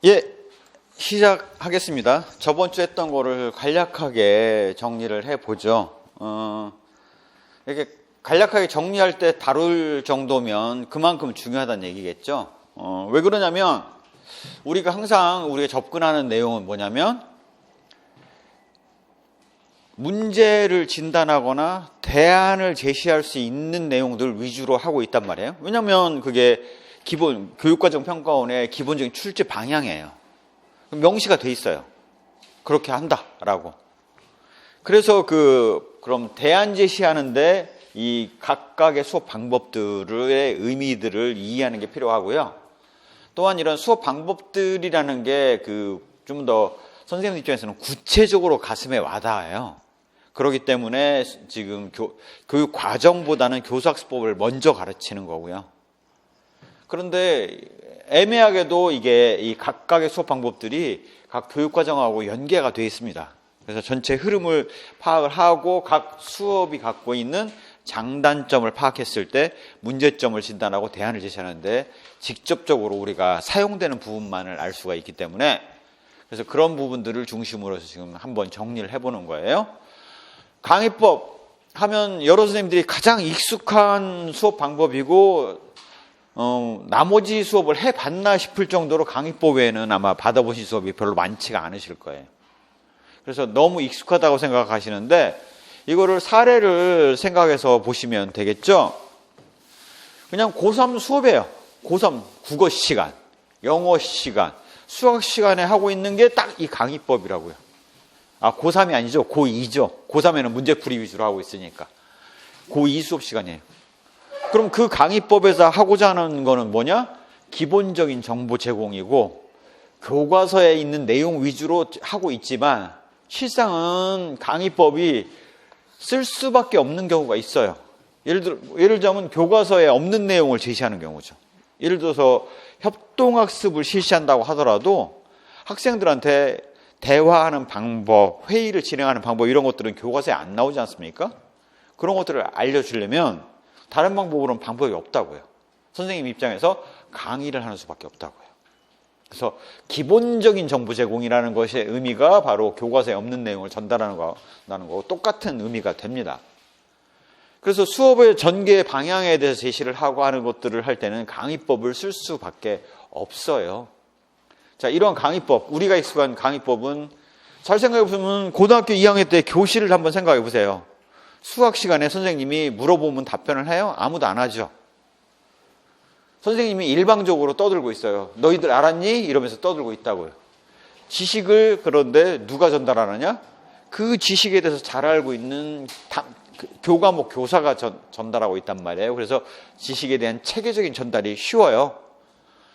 예, 시작하겠습니다. 저번 주에 했던 거를 간략하게 정리를 해보죠. 이렇게 간략하게 정리할 때 다룰 정도면 그만큼 중요하다는 얘기겠죠. 왜 그러냐면 우리가 항상 우리가 접근하는 내용은 뭐냐면 문제를 진단하거나 대안을 제시할 수 있는 내용들 위주로 하고 있단 말이에요. 왜냐하면 그게 기본 교육과정 평가원의 기본적인 출제 방향이에요. 명시가 돼 있어요. 그렇게 한다라고. 그래서 그럼 대안 제시하는데 이 각각의 수업 방법들의 의미들을 이해하는 게 필요하고요. 또한 이런 수업 방법들이라는 게 좀 더 선생님 입장에서는 구체적으로 가슴에 와닿아요. 그렇기 때문에 지금 교육 과정보다는 교사학습법을 먼저 가르치는 거고요. 그런데 애매하게도 이게 이 각각의 수업 방법들이 각 교육과정하고 연계가 되어 있습니다. 그래서 전체 흐름을 파악을 하고 각 수업이 갖고 있는 장단점을 파악했을 때 문제점을 진단하고 대안을 제시하는데 직접적으로 우리가 사용되는 부분만을 알 수가 있기 때문에 그래서 그런 부분들을 중심으로 해서 지금 한번 정리를 해보는 거예요. 강의법 하면 여러 선생님들이 가장 익숙한 수업 방법이고 나머지 수업을 해봤나 싶을 정도로 강의법 외에는 아마 받아보신 수업이 별로 많지가 않으실 거예요. 그래서 너무 익숙하다고 생각하시는데 이거를 사례를 생각해서 보시면 되겠죠. 그냥 고3 수업이에요. 고3 국어 시간, 영어 시간, 수학 시간에 하고 있는 게 딱 이 강의법이라고요. 고3이 아니죠. 고2죠. 고3에는 문제풀이 위주로 하고 있으니까. 고2 수업 시간이에요. 그럼 그 강의법에서 하고자 하는 거는 뭐냐? 기본적인 정보 제공이고 교과서에 있는 내용 위주로 하고 있지만 실상은 강의법이 쓸 수밖에 없는 경우가 있어요. 예를 들자면 교과서에 없는 내용을 제시하는 경우죠. 예를 들어서 협동학습을 실시한다고 하더라도 학생들한테 대화하는 방법, 회의를 진행하는 방법 이런 것들은 교과서에 안 나오지 않습니까? 그런 것들을 알려주려면 다른 방법으로는 방법이 없다고요. 선생님 입장에서 강의를 하는 수밖에 없다고요. 그래서 기본적인 정보 제공이라는 것의 의미가 바로 교과서에 없는 내용을 전달하는 거하고 똑같은 의미가 됩니다. 그래서 수업의 전개 방향에 대해서 제시를 하고 하는 것들을 할 때는 강의법을 쓸 수밖에 없어요. 자, 이런 강의법, 우리가 익숙한 강의법은 잘 생각해 보면 고등학교 2학년 때 교실을 한번 생각해 보세요. 수학 시간에 선생님이 물어보면 답변을 해요? 아무도 안 하죠. 선생님이 일방적으로 떠들고 있어요. 너희들 알았니? 이러면서 떠들고 있다고요. 지식을 그런데 누가 전달하느냐? 그 지식에 대해서 잘 알고 있는 교과목 교사가 전달하고 있단 말이에요. 그래서 지식에 대한 체계적인 전달이 쉬워요.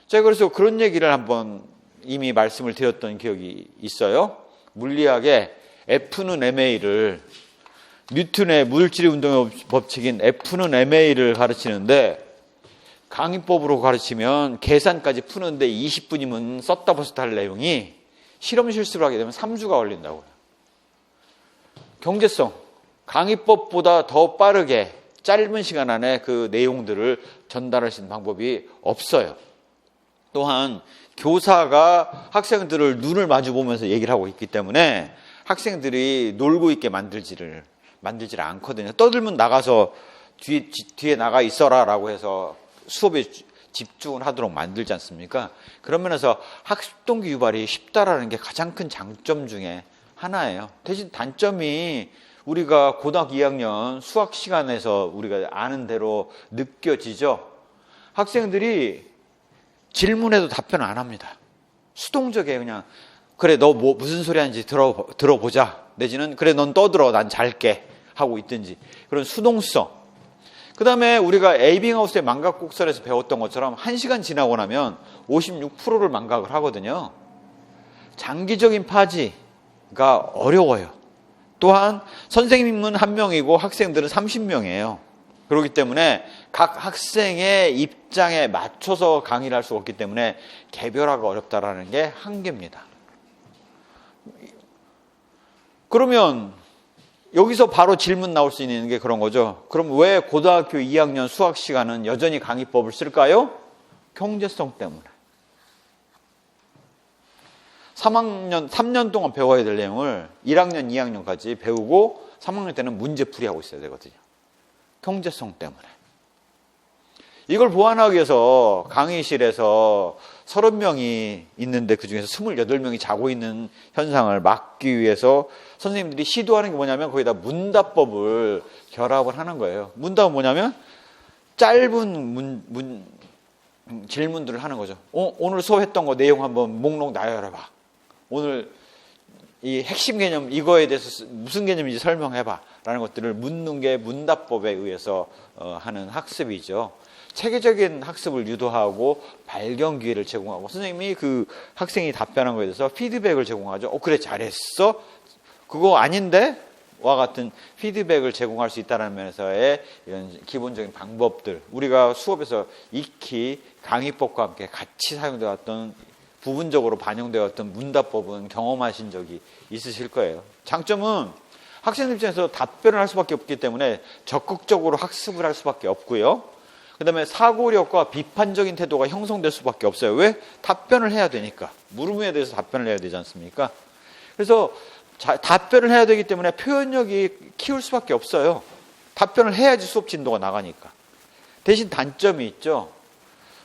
제가 그래서 그런 얘기를 한번 이미 말씀을 드렸던 기억이 있어요. 물리학의 F는 MA를 뉴턴의 물질의 운동의 법칙인 F는 MA를 가르치는데 강의법으로 가르치면 계산까지 푸는데 20분이면 썼다 벗었다 할 내용이 실험 실수를 하게 되면 3주가 걸린다고요. 경제성, 강의법보다 더 빠르게 짧은 시간 안에 그 내용들을 전달할 수 있는 방법이 없어요. 또한 교사가 학생들을 눈을 마주 보면서 얘기를 하고 있기 때문에 학생들이 놀고 있게 만들지를 않거든요. 떠들면 나가서 뒤에 나가 있어라라고 해서 수업에 집중을 하도록 만들지 않습니까? 그런 면에서 학습 동기 유발이 쉽다라는 게 가장 큰 장점 중에 하나예요. 대신 단점이 우리가 고등학교 2학년 수학 시간에서 우리가 아는 대로 느껴지죠. 학생들이 질문해도 답변 안 합니다. 수동적이에요. 그냥 그래 너 무슨 소리 하는지 들어보자. 내지는 그래 넌 떠들어 난 잘게 하고 있든지 그런 수동성. 그 다음에 우리가 에이빙하우스의 망각곡선에서 배웠던 것처럼 1시간 지나고 나면 56%를 망각을 하거든요. 장기적인 파지가 어려워요. 또한 선생님은 1명이고 학생들은 30명이에요. 그렇기 때문에 각 학생의 입장에 맞춰서 강의를 할 수 없기 때문에 개별화가 어렵다라는 게 한계입니다. 그러면 여기서 바로 질문 나올 수 있는 게 그런 거죠. 그럼 왜 고등학교 2학년 수학 시간은 여전히 강의법을 쓸까요? 경제성 때문에. 3년 동안 배워야 될 내용을 1학년, 2학년까지 배우고 3학년 때는 문제풀이 하고 있어야 되거든요. 경제성 때문에. 이걸 보완하기 위해서 강의실에서 30명이 있는데 그중에서 28명이 자고 있는 현상을 막기 위해서 선생님들이 시도하는 게 뭐냐면 거기다 문답법을 결합을 하는 거예요. 문답은 뭐냐면 짧은 질문들을 하는 거죠. 오늘 수업했던 거 내용 한번 목록 나열해봐. 오늘 이 핵심 개념 이거에 대해서 무슨 개념인지 설명해봐 라는 것들을 묻는 게 문답법에 의해서 하는 학습이죠. 체계적인 학습을 유도하고 발견 기회를 제공하고 선생님이 그 학생이 답변한 거에 대해서 피드백을 제공하죠. 그래 잘했어? 그거 아닌데? 와 같은 피드백을 제공할 수 있다는 면에서의 이런 기본적인 방법들, 우리가 수업에서 익히 강의법과 함께 같이 사용되어 왔던 부분적으로 반영되어 왔던 문답법은 경험하신 적이 있으실 거예요. 장점은 학생들 입장에서 답변을 할 수밖에 없기 때문에 적극적으로 학습을 할 수밖에 없고요. 그 다음에 사고력과 비판적인 태도가 형성될 수밖에 없어요. 왜? 답변을 해야 되니까. 물음에 대해서 답변을 해야 되지 않습니까? 그래서 답변을 해야 되기 때문에 표현력이 키울 수밖에 없어요. 답변을 해야지 수업 진도가 나가니까. 대신 단점이 있죠.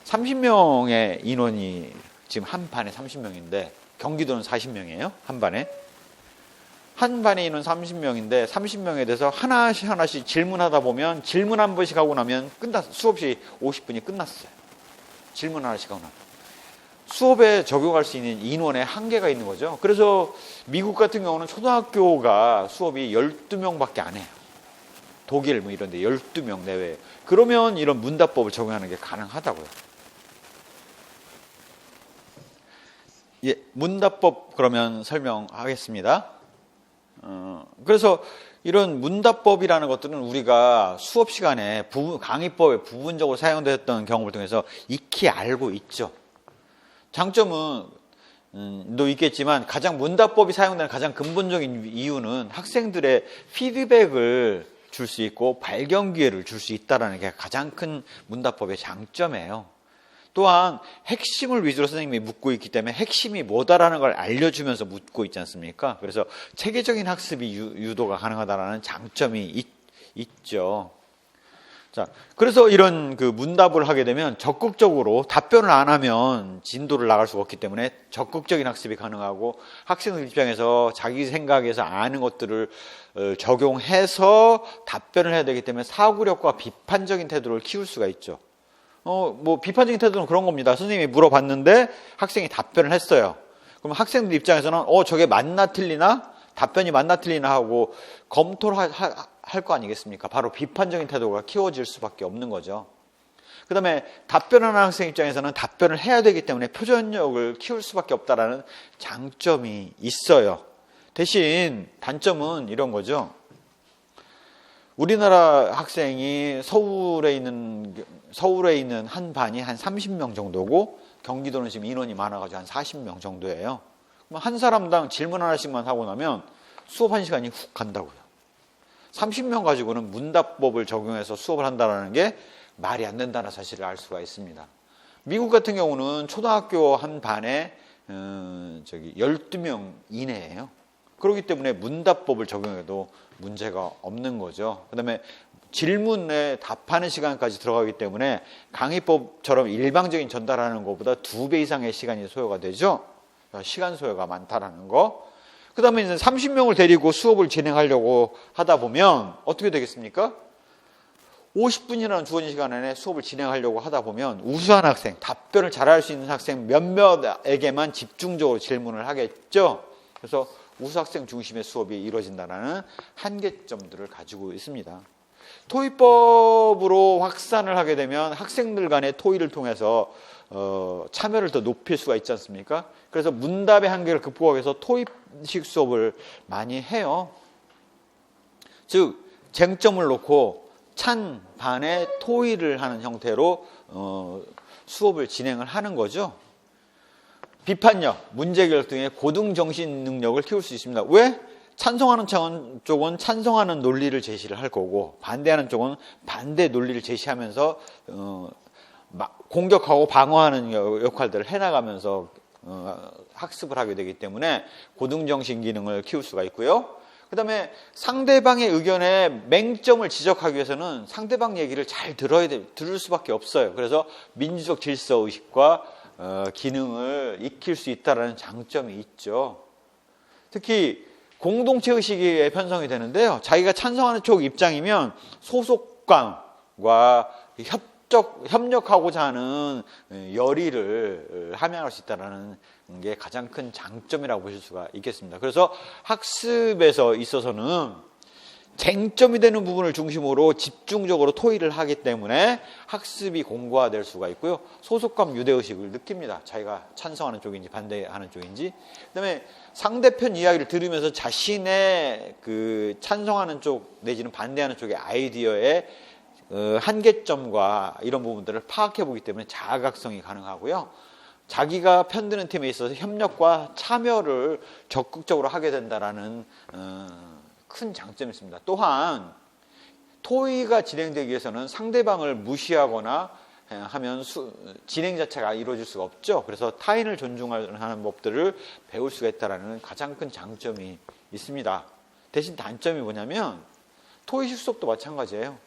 30명의 인원이 지금 한 반에 30명인데 경기도는 40명이에요. 한 반에. 한 반에 인원 30명인데 30명에 대해서 하나씩 질문하다 보면 질문 한 번씩 하고 나면 수업이 50분이 끝났어요. 질문 하나씩 하고 나면. 수업에 적용할 수 있는 인원의 한계가 있는 거죠. 그래서 미국 같은 경우는 초등학교가 수업이 12명밖에 안 해요. 독일 뭐 이런 데 12명 내외. 그러면 이런 문답법을 적용하는 게 가능하다고요. 예, 문답법 그러면 설명하겠습니다. 그래서 이런 문답법이라는 것들은 우리가 수업 시간에 강의법에 부분적으로 사용되었던 경험을 통해서 익히 알고 있죠. 장점은 도 있겠지만 가장 문답법이 사용되는 가장 근본적인 이유는 학생들의 피드백을 줄 수 있고 발견 기회를 줄 수 있다는 게 가장 큰 문답법의 장점이에요. 또한 핵심을 위주로 선생님이 묻고 있기 때문에 핵심이 뭐다라는 걸 알려주면서 묻고 있지 않습니까? 그래서 체계적인 학습이 유도가 가능하다는 장점이 있죠. 자, 그래서 이런 그 문답을 하게 되면 적극적으로 답변을 안 하면 진도를 나갈 수가 없기 때문에 적극적인 학습이 가능하고 학생들 입장에서 자기 생각에서 아는 것들을 적용해서 답변을 해야 되기 때문에 사고력과 비판적인 태도를 키울 수가 있죠. 뭐 비판적인 태도는 그런 겁니다. 선생님이 물어봤는데 학생이 답변을 했어요. 그럼 학생들 입장에서는 저게 맞나 틀리나? 답변이 맞나 틀리나 하고 검토를 할 거 아니겠습니까? 바로 비판적인 태도가 키워질 수밖에 없는 거죠. 그 다음에 답변하는 학생 입장에서는 답변을 해야 되기 때문에 표현력을 키울 수밖에 없다라는 장점이 있어요. 대신 단점은 이런 거죠. 우리나라 학생이 서울에 있는 한 반이 한 30명 정도고 경기도는 지금 인원이 많아가지고 한 40명 정도예요. 그럼 한 사람당 질문 하나씩만 하고 나면 수업 1시간이 훅 간다고요. 30명 가지고는 문답법을 적용해서 수업을 한다는 게 말이 안 된다는 사실을 알 수가 있습니다. 미국 같은 경우는 초등학교 한 반에 12명 이내예요. 그렇기 때문에 문답법을 적용해도 문제가 없는 거죠. 그 다음에 질문에 답하는 시간까지 들어가기 때문에 강의법처럼 일방적인 전달하는 것보다 2배 이상의 시간이 소요가 되죠. 시간 소요가 많다라는 거. 그 다음에 이제 30명을 데리고 수업을 진행하려고 하다 보면 어떻게 되겠습니까? 50분이라는 주어진 시간 안에 수업을 진행하려고 하다 보면 우수한 학생, 답변을 잘할 수 있는 학생 몇몇에게만 집중적으로 질문을 하겠죠. 그래서 우수학생 중심의 수업이 이루어진다는 한계점들을 가지고 있습니다. 토익법으로 확산을 하게 되면 학생들 간의 토의를 통해서 참여를 더 높일 수가 있지 않습니까? 그래서 문답의 한계를 극복하기 위해서 토익식 수업을 많이 해요. 즉 쟁점을 놓고 찬 반에 토의를 하는 형태로 수업을 진행을 하는 거죠. 비판력, 문제결 등의 고등 정신 능력을 키울 수 있습니다. 왜? 찬성하는 쪽은 찬성하는 논리를 제시를 할 거고 반대하는 쪽은 반대 논리를 제시하면서 공격하고 방어하는 역할들을 해나가면서 학습을 하게 되기 때문에 고등정신 기능을 키울 수가 있고요. 그 다음에 상대방의 의견에 맹점을 지적하기 위해서는 상대방 얘기를 잘 들을 수밖에 없어요. 그래서 민주적 질서의식과 기능을 익힐 수 있다는 장점이 있죠. 특히 공동체 의식이 편성이 되는데요. 자기가 찬성하는 쪽 입장이면 소속감과 협력하고자 하는 열의를 함양할 수 있다는 게 가장 큰 장점이라고 보실 수가 있겠습니다. 그래서 학습에서 있어서는 쟁점이 되는 부분을 중심으로 집중적으로 토의를 하기 때문에 학습이 공고화될 수가 있고요. 소속감 유대의식을 느낍니다. 자기가 찬성하는 쪽인지 반대하는 쪽인지. 그다음에 상대편 이야기를 들으면서 자신의 그 찬성하는 쪽 내지는 반대하는 쪽의 아이디어의 한계점과 이런 부분들을 파악해 보기 때문에 자각성이 가능하고요. 자기가 편드는 팀에 있어서 협력과 참여를 적극적으로 하게 된다라는 큰 장점이 있습니다. 또한 토의가 진행되기 위해서는 상대방을 무시하거나 하면 진행 자체가 이루어질 수가 없죠. 그래서 타인을 존중하는 법들을 배울 수가 있다는 가장 큰 장점이 있습니다. 대신 단점이 뭐냐면 토의식 수업도 마찬가지예요.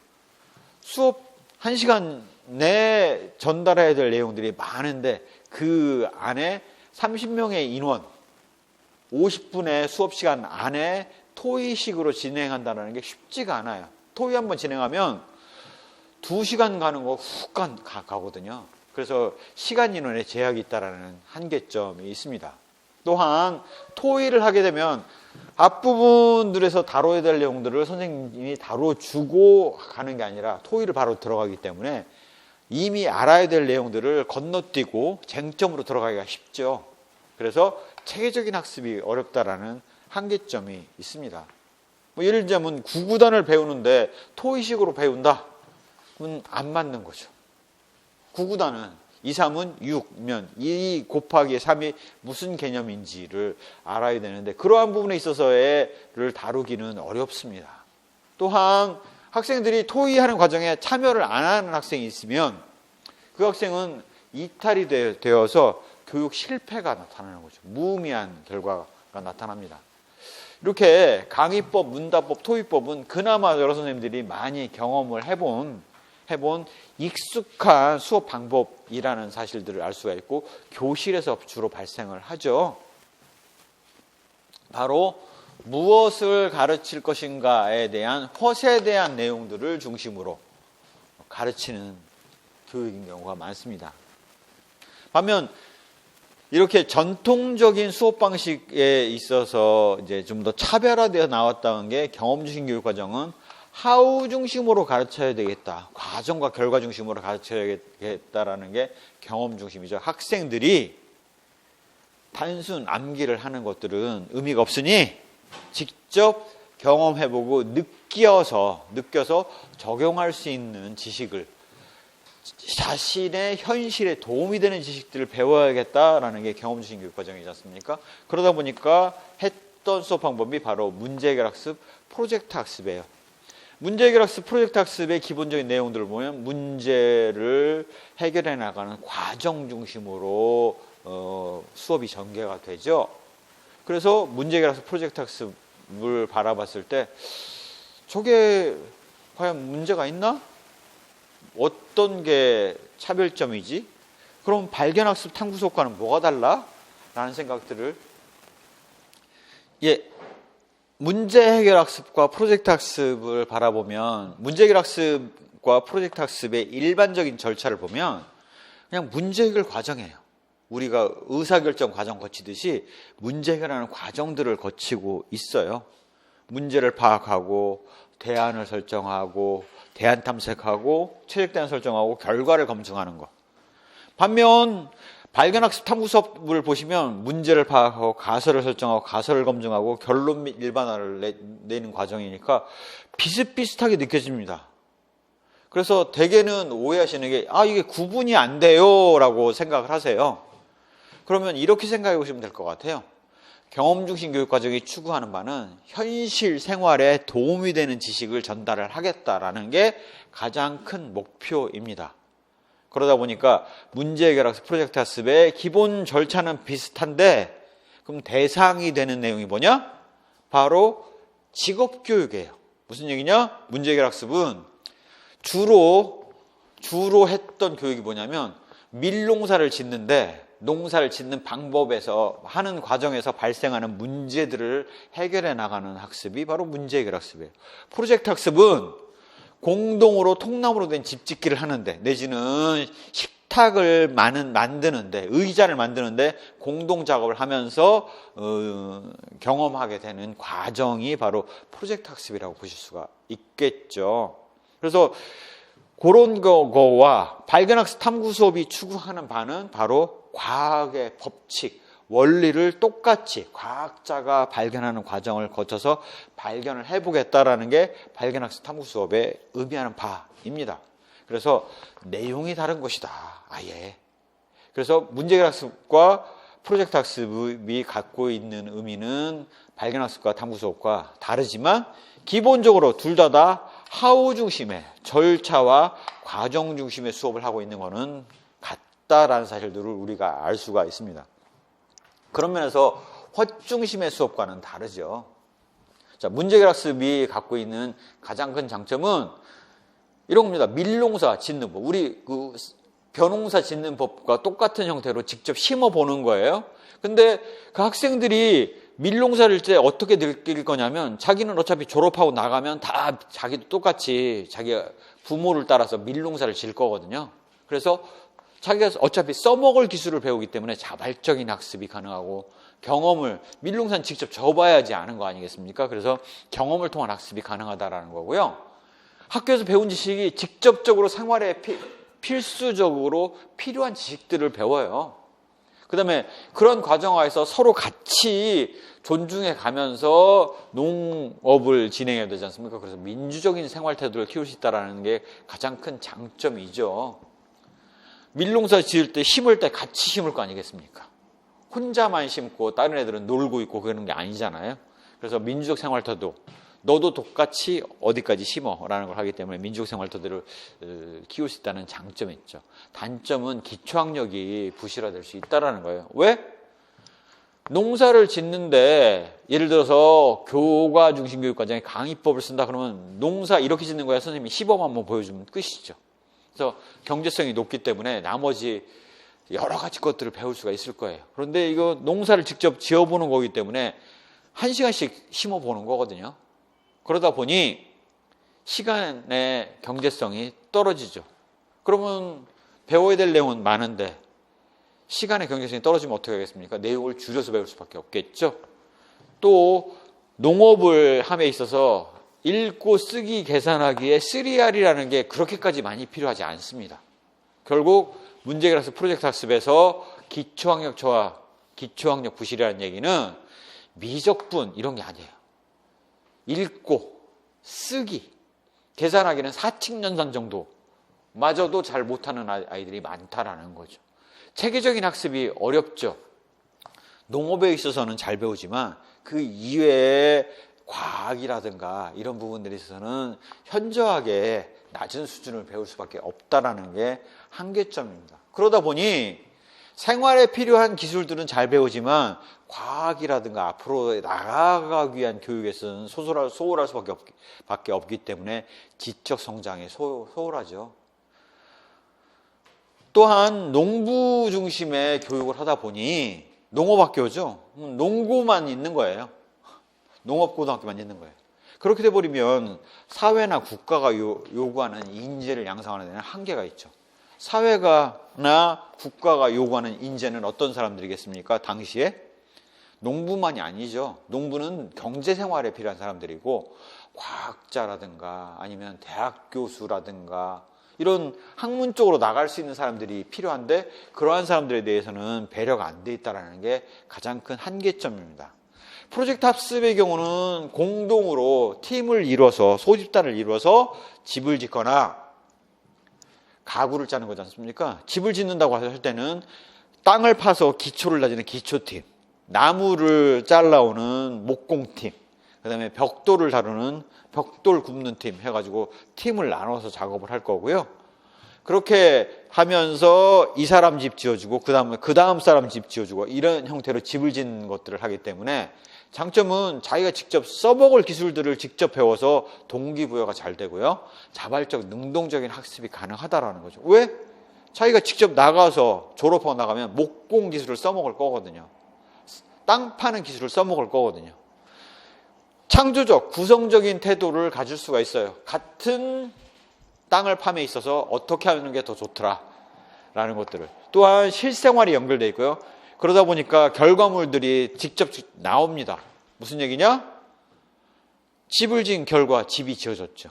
수업 1시간 내에 전달해야 될 내용들이 많은데 그 안에 30명의 인원 50분의 수업 시간 안에 토의식으로 진행한다는 게 쉽지가 않아요. 토의 한번 진행하면 2시간 가는 거 훅 가거든요. 그래서 시간 인원에 제약이 있다는 한계점이 있습니다. 또한 토의를 하게 되면 앞부분들에서 다뤄야 될 내용들을 선생님이 다뤄주고 가는 게 아니라 토의를 바로 들어가기 때문에 이미 알아야 될 내용들을 건너뛰고 쟁점으로 들어가기가 쉽죠. 그래서 체계적인 학습이 어렵다라는 한계점이 있습니다. 예를 들자면 구구단을 배우는데 토의식으로 배운다? 그건 안 맞는 거죠. 구구단은 2, 3은 6면 2 곱하기 3이 무슨 개념인지를 알아야 되는데 그러한 부분에 있어서를 다루기는 어렵습니다. 또한 학생들이 토의하는 과정에 참여를 안 하는 학생이 있으면 그 학생은 이탈이 되어서 교육 실패가 나타나는 거죠. 무의미한 결과가 나타납니다. 이렇게 강의법, 문답법, 토의법은 그나마 여러 선생님들이 많이 경험을 해본 익숙한 수업 방법이라는 사실들을 알 수가 있고 교실에서 주로 발생을 하죠. 바로 무엇을 가르칠 것인가에 대한 헛에 대한 내용들을 중심으로 가르치는 교육인 경우가 많습니다. 반면 이렇게 전통적인 수업 방식에 있어서 이제 좀 더 차별화되어 나왔다는 게 경험 중심 교육 과정은 하우 중심으로 가르쳐야 되겠다. 과정과 결과 중심으로 가르쳐야겠다라는 게 경험 중심이죠. 학생들이 단순 암기를 하는 것들은 의미가 없으니 직접 경험해보고 느껴서 적용할 수 있는 지식을 자신의 현실에 도움이 되는 지식들을 배워야겠다라는 게 경험 중심 교육 과정이지 않습니까? 그러다 보니까 했던 수업 방법이 바로 문제 해결 학습, 프로젝트 학습이에요. 문제 해결 학습, 프로젝트 학습의 기본적인 내용들을 보면 문제를 해결해 나가는 과정 중심으로 수업이 전개가 되죠. 그래서 문제 해결 학습, 프로젝트 학습을 바라봤을 때 저게 과연 문제가 있나? 어떤 게 차별점이지? 그럼 발견학습, 탐구 수업과는 뭐가 달라? 라는 생각들을 문제 해결 학습과 프로젝트 학습을 바라보면 문제 해결 학습과 프로젝트 학습의 일반적인 절차를 보면 그냥 문제 해결 과정이에요. 우리가 의사결정 과정 거치듯이 문제 해결하는 과정들을 거치고 있어요. 문제를 파악하고 대안을 설정하고 대안 탐색하고 최적 대안 설정하고 결과를 검증하는 것. 반면 발견학습 탐구 수업을 보시면 문제를 파악하고 가설을 설정하고 가설을 검증하고 결론 및 일반화를 내는 과정이니까 비슷비슷하게 느껴집니다. 그래서 대개는 오해하시는 게 이게 구분이 안 돼요 라고 생각을 하세요. 그러면 이렇게 생각해 보시면 될 것 같아요. 경험 중심 교육 과정이 추구하는 바는 현실 생활에 도움이 되는 지식을 전달을 하겠다라는 게 가장 큰 목표입니다. 그러다 보니까 문제 해결 학습, 프로젝트 학습의 기본 절차는 비슷한데 그럼 대상이 되는 내용이 뭐냐? 바로 직업교육이에요. 무슨 얘기냐? 문제 해결 학습은 주로 했던 교육이 뭐냐면 밀농사를 짓는데 농사를 짓는 방법에서 하는 과정에서 발생하는 문제들을 해결해 나가는 학습이 바로 문제 해결 학습이에요. 프로젝트 학습은 공동으로 통나무로 된 집 짓기를 하는데 내지는 식탁을 만드는데 의자를 만드는데 공동 작업을 하면서 경험하게 되는 과정이 바로 프로젝트 학습이라고 보실 수가 있겠죠. 그래서 그런 거와 발견학습 탐구 수업이 추구하는 바는 바로 과학의 법칙, 원리를 똑같이 과학자가 발견하는 과정을 거쳐서 발견을 해보겠다라는 게 발견학습 탐구 수업의 의미하는 바입니다. 그래서 내용이 다른 것이다, 아예. 그래서 문제해결 학습과 프로젝트 학습이 갖고 있는 의미는 발견학습과 탐구 수업과 다르지만 기본적으로 둘 다 하우 중심의 절차와 과정 중심의 수업을 하고 있는 것은 같다라는 사실들을 우리가 알 수가 있습니다. 그런 면에서 헛 중심의 수업과는 다르죠. 자, 문제해결 학습이 갖고 있는 가장 큰 장점은 이런 겁니다. 밀농사 짓는 법. 우리 벼농사 짓는 법과 똑같은 형태로 직접 심어 보는 거예요. 근데 그 학생들이 밀농사를 때 어떻게 느낄 거냐면 자기는 어차피 졸업하고 나가면 다 자기도 똑같이 자기 부모를 따라서 밀농사를 질 거거든요. 그래서 자기가 어차피 써먹을 기술을 배우기 때문에 자발적인 학습이 가능하고 경험을 밀농사는 직접 져봐야지 아는 거 아니겠습니까? 그래서 경험을 통한 학습이 가능하다라는 거고요. 학교에서 배운 지식이 직접적으로 생활에 필수적으로 필요한 지식들을 배워요. 그 다음에 그런 과정화에서 서로 같이 존중해 가면서 농업을 진행해야 되지 않습니까? 그래서 민주적인 생활 태도를 키울 수 있다는 게 가장 큰 장점이죠. 밀농사 지을 때 심을 때 같이 심을 거 아니겠습니까? 혼자만 심고 다른 애들은 놀고 있고 그러는 게 아니잖아요. 그래서 민주적 생활 태도, 너도 똑같이 어디까지 심어라는 걸 하기 때문에 민주적 생활 태도를 키울 수 있다는 장점이 있죠. 단점은 기초학력이 부실화될 수 있다는 거예요. 왜? 농사를 짓는데 예를 들어서 교과 중심 교육과정에 강의법을 쓴다 그러면 농사 이렇게 짓는 거야 선생님이 시범 한번 보여주면 끝이죠. 그래서 경제성이 높기 때문에 나머지 여러 가지 것들을 배울 수가 있을 거예요. 그런데 이거 농사를 직접 지어보는 거기 때문에 1시간씩 심어보는 거거든요. 그러다 보니 시간의 경제성이 떨어지죠. 그러면 배워야 될 내용은 많은데 시간의 경제성이 떨어지면 어떻게 하겠습니까? 내용을 줄여서 배울 수밖에 없겠죠. 또 농업을 함에 있어서 읽고 쓰기 계산하기에 3R이라는 게 그렇게까지 많이 필요하지 않습니다. 결국 문제해결 학습 프로젝트 학습에서 기초학력 저하, 기초학력 부실이라는 얘기는 미적분 이런 게 아니에요. 읽고 쓰기, 계산하기는 사칙연산 정도 마저도 잘 못하는 아이들이 많다라는 거죠. 체계적인 학습이 어렵죠. 농업에 있어서는 잘 배우지만 그 이외에 과학이라든가 이런 부분들에 있어서는 현저하게 낮은 수준을 배울 수밖에 없다라는 게 한계점입니다. 그러다 보니 생활에 필요한 기술들은 잘 배우지만 과학이라든가 앞으로 나아가기 위한 교육에서는 소홀할 수밖에 없기 때문에 지적 성장에 소홀하죠. 또한 농부 중심의 교육을 하다 보니 농업학교죠. 농고만 있는 거예요. 농업고등학교만 있는 거예요. 그렇게 돼버리면 사회나 국가가 요구하는 인재를 양성하는 데는 한계가 있죠. 사회가나 국가가 요구하는 인재는 어떤 사람들이겠습니까? 당시에 농부만이 아니죠. 농부는 경제생활에 필요한 사람들이고 과학자라든가 아니면 대학 교수라든가 이런 학문 쪽으로 나갈 수 있는 사람들이 필요한데 그러한 사람들에 대해서는 배려가 안 돼 있다는 게 가장 큰 한계점입니다. 프로젝트 학습의 경우는 공동으로 팀을 이뤄서 소집단을 이뤄서 집을 짓거나 가구를 짜는 거지 않습니까? 집을 짓는다고 할 때는 땅을 파서 기초를 다지는 기초팀, 나무를 잘라오는 목공팀, 그 다음에 벽돌을 다루는 벽돌 굽는 팀 해가지고 팀을 나눠서 작업을 할 거고요. 그렇게 하면서 이 사람 집 지어주고 그 다음 사람 집 지어주고 이런 형태로 집을 짓는 것들을 하기 때문에 장점은 자기가 직접 써먹을 기술들을 직접 배워서 동기부여가 잘 되고요. 자발적 능동적인 학습이 가능하다라는 거죠. 왜? 자기가 직접 나가서 졸업하고 나가면 목공 기술을 써먹을 거거든요. 땅 파는 기술을 써먹을 거거든요. 창조적, 구성적인 태도를 가질 수가 있어요. 같은 땅을 팜에 있어서 어떻게 하는 게 더 좋더라라는 것들을. 또한 실생활이 연결되어 있고요. 그러다 보니까 결과물들이 직접 나옵니다. 무슨 얘기냐? 집을 지은 결과 집이 지어졌죠.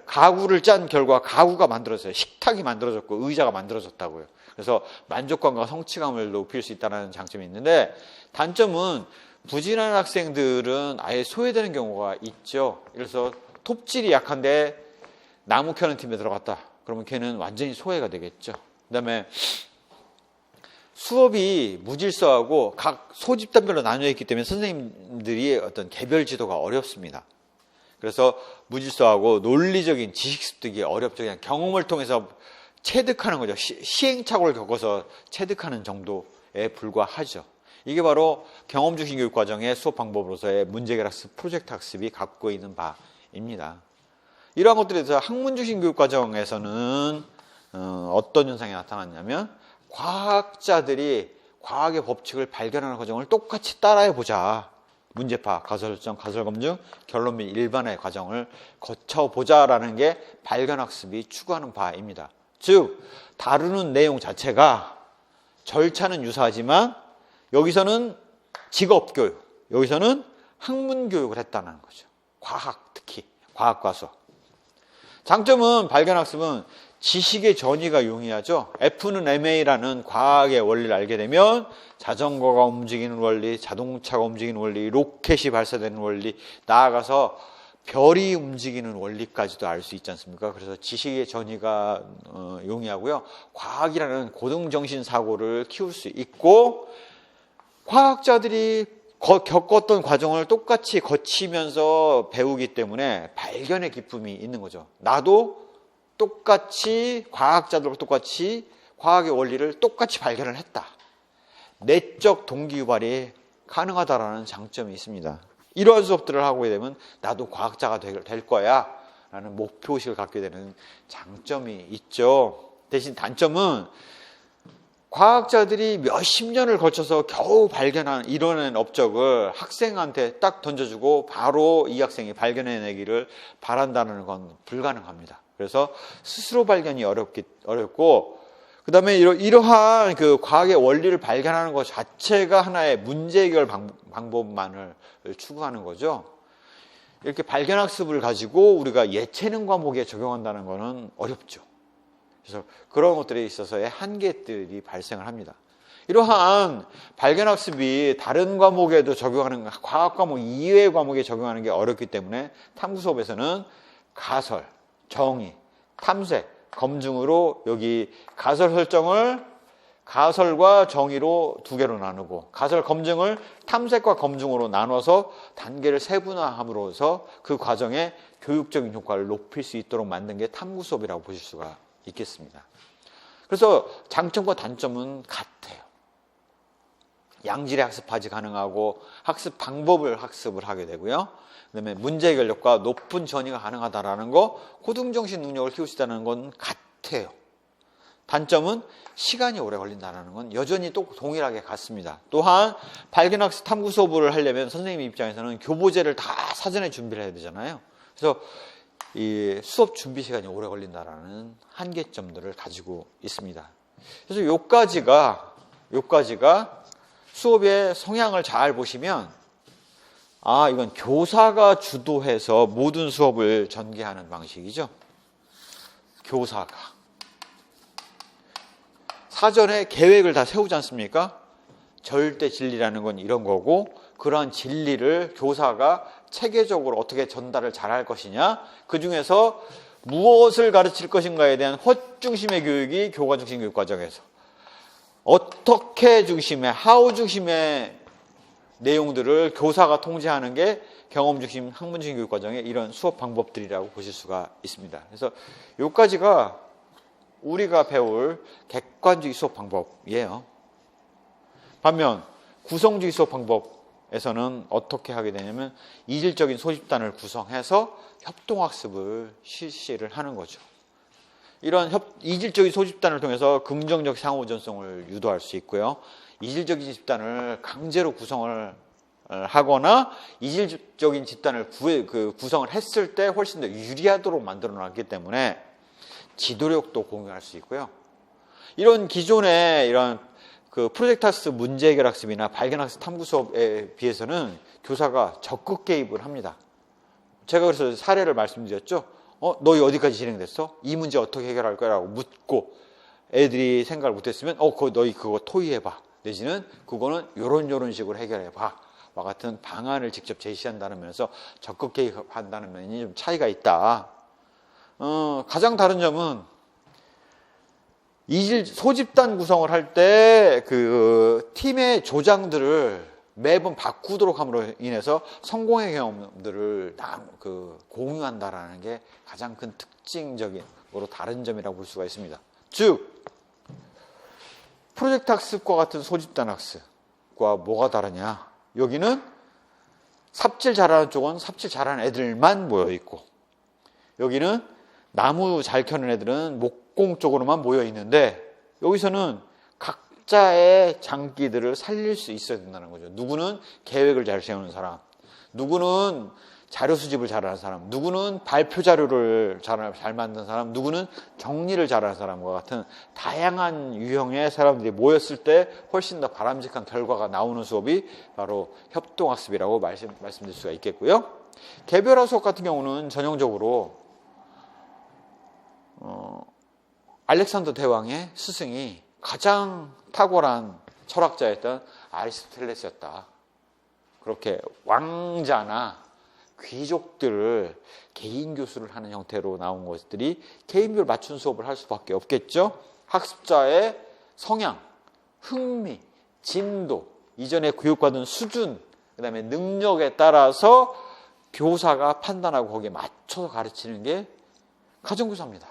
가구를 짠 결과 가구가 만들어졌어요. 식탁이 만들어졌고 의자가 만들어졌다고요. 그래서 만족감과 성취감을 높일 수 있다는 장점이 있는데, 단점은 부진한 학생들은 아예 소외되는 경우가 있죠. 그래서 톱질이 약한데 나무 캐는 팀에 들어갔다. 그러면 걔는 완전히 소외가 되겠죠. 그다음에 수업이 무질서하고 각 소집단별로 나뉘어 있기 때문에 선생님들이 어떤 개별 지도가 어렵습니다. 그래서 무질서하고 논리적인 지식 습득이 어렵죠. 그냥 경험을 통해서 체득하는 거죠. 시행착오를 겪어서 체득하는 정도에 불과하죠. 이게 바로 경험 중심 교육 과정의 수업 방법으로서의 문제 해결 학습, 프로젝트 학습이 갖고 있는 바입니다. 이러한 것들에 대해서 학문 중심 교육 과정에서는 어떤 현상이 나타났냐면, 과학자들이 과학의 법칙을 발견하는 과정을 똑같이 따라해 보자. 문제파, 가설정, 가설검증, 결론 및 일반의 과정을 거쳐보자라는 게 발견학습이 추구하는 바입니다. 즉, 다루는 내용 자체가 절차는 유사하지만 여기서는 직업교육, 여기서는 학문교육을 했다는 거죠. 과학, 특히 과학과 수학. 장점은 발견학습은 지식의 전이가 용이하죠. F는 ma라는 과학의 원리를 알게 되면 자전거가 움직이는 원리, 자동차가 움직이는 원리, 로켓이 발사되는 원리, 나아가서 별이 움직이는 원리까지도 알 수 있지 않습니까? 그래서 지식의 전이가 용이하고요. 과학이라는 고등정신 사고를 키울 수 있고, 과학자들이 겪었던 과정을 똑같이 거치면서 배우기 때문에 발견의 기쁨이 있는 거죠. 나도 똑같이 과학자들과 똑같이 과학의 원리를 똑같이 발견을 했다. 내적 동기유발이 가능하다라는 장점이 있습니다. 이러한 수업들을 하게 되면 나도 과학자가 될 거야 라는 목표의식을 갖게 되는 장점이 있죠. 대신 단점은 과학자들이 몇십 년을 거쳐서 겨우 이뤄낸 업적을 학생한테 딱 던져주고 바로 이 학생이 발견해내기를 바란다는 건 불가능합니다. 그래서 스스로 발견이 어렵고, 그 다음에 이러한 그 과학의 원리를 발견하는 것 자체가 하나의 문제 해결 방법만을 추구하는 거죠. 이렇게 발견학습을 가지고 우리가 예체능 과목에 적용한다는 것은 어렵죠. 그래서 그런 것들에 있어서의 한계들이 발생을 합니다. 이러한 발견학습이 다른 과목에도 적용하는, 과학 과목 이외의 과목에 적용하는 게 어렵기 때문에 탐구 수업에서는 가설, 정의, 탐색, 검증으로 여기 가설 설정을 가설과 정의로 두 개로 나누고, 가설 검증을 탐색과 검증으로 나눠서 단계를 세분화함으로써 그 과정의 교육적인 효과를 높일 수 있도록 만든 게 탐구 수업이라고 보실 수가 있겠습니다. 그래서 장점과 단점은 같아요. 양질의 학습하지 가능하고 학습 방법을 학습을 하게 되고요. 그다음에 문제 해결력과 높은 전이가 가능하다라는 거, 고등정신 능력을 키울 수 있다는 건 같아요. 단점은 시간이 오래 걸린다는 건 여전히 또 동일하게 같습니다. 또한 발견학습 탐구 수업을 하려면 선생님 입장에서는 교보제를 다 사전에 준비를 해야 되잖아요. 그래서 이 수업 준비 시간이 오래 걸린다라는 한계점들을 가지고 있습니다. 그래서 요까지가 수업의 성향을 잘 보시면, 이건 교사가 주도해서 모든 수업을 전개하는 방식이죠. 교사가 사전에 계획을 다 세우지 않습니까? 절대 진리라는 건 이런 거고, 그러한 진리를 교사가 체계적으로 어떻게 전달을 잘할 것이냐, 그 중에서 무엇을 가르칠 것인가에 대한 what 중심의 교육이 교과 중심 교육 과정에서, 어떻게 중심의 how 중심의 내용들을 교사가 통제하는 게 경험 중심 학문 중심 교육 과정의 이런 수업 방법들이라고 보실 수가 있습니다. 그래서 여기까지가 우리가 배울 객관주의 수업 방법이에요. 반면 구성주의 수업 방법에서는 어떻게 하게 되냐면 이질적인 소집단을 구성해서 협동학습을 실시를 하는 거죠. 이런 이질적인 소집단을 통해서 긍정적 상호전송을 유도할 수 있고요. 이질적인 집단을 강제로 구성을 하거나 이질적인 집단을 구성을 했을 때 훨씬 더 유리하도록 만들어 놨기 때문에 지도력도 공유할 수 있고요. 이런 기존의 이런 프로젝트 학습 문제 해결 학습이나 발견 학습 탐구 수업에 비해서는 교사가 적극 개입을 합니다. 제가 그래서 사례를 말씀드렸죠. 너희 어디까지 진행됐어? 이 문제 어떻게 해결할 거야? 라고 묻고 애들이 생각을 못했으면 너희 그거 토의해봐. 내지는 그거는 요런 식으로 해결해봐. 와 같은 방안을 직접 제시한다는 면에서 적극 개입한다는 면이 좀 차이가 있다. 가장 다른 점은 소집단 구성을 할 때 그 팀의 조장들을 매번 바꾸도록 함으로 인해서 성공의 경험들을 공유한다라는 게 가장 큰 특징적으로 다른 점이라고 볼 수가 있습니다. 즉 프로젝트 학습과 같은 소집단 학습과 뭐가 다르냐? 여기는 삽질 잘하는 쪽은 삽질 잘하는 애들만 모여 있고, 여기는 나무 잘 켜는 애들은 목공 쪽으로만 모여 있는데, 여기서는 각자의 장기들을 살릴 수 있어야 된다는 거죠. 누구는 계획을 잘 세우는 사람, 누구는 자료 수집을 잘하는 사람, 누구는 발표 자료를 잘 만드는 사람, 누구는 정리를 잘하는 사람과 같은 다양한 유형의 사람들이 모였을 때 훨씬 더 바람직한 결과가 나오는 수업이 바로 협동학습이라고 말씀드릴 수가 있겠고요. 개별화 수업 같은 경우는 전형적으로 알렉산더 대왕의 스승이 가장 탁월한 철학자였던 아리스토텔레스였다. 그렇게 왕자나 귀족들을 개인 교수를 하는 형태로 나온 것들이 개인별 맞춘 수업을 할 수밖에 없겠죠. 학습자의 성향, 흥미, 진도, 이전에 교육받은 수준, 그 다음에 능력에 따라서 교사가 판단하고 거기에 맞춰서 가르치는 게 가정교사입니다.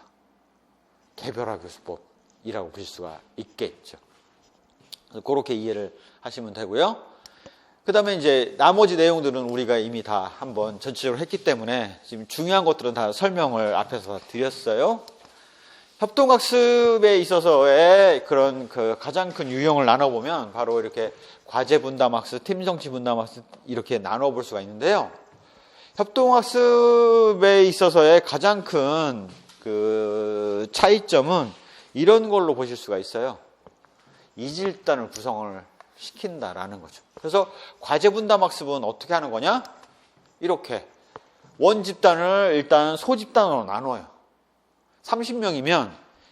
개별화 교수법이라고 보실 수가 있겠죠. 그렇게 이해를 하시면 되고요. 그 다음에 이제 나머지 내용들은 우리가 이미 다 한번 전체적으로 했기 때문에 지금 중요한 것들은 다 설명을 앞에서 드렸어요. 협동학습에 있어서의 그런 가장 큰 유형을 나눠보면 바로 이렇게 과제 분담학습, 팀 성취 분담학습 이렇게 나눠볼 수가 있는데요. 협동학습에 있어서의 가장 큰 차이점은 이런 걸로 보실 수가 있어요. 이질단을 구성을 시킨다라는 거죠. 그래서 과제 분담 학습은 어떻게 하는 거냐? 이렇게 원집단을 일단 소집단으로 나눠요. 30명이면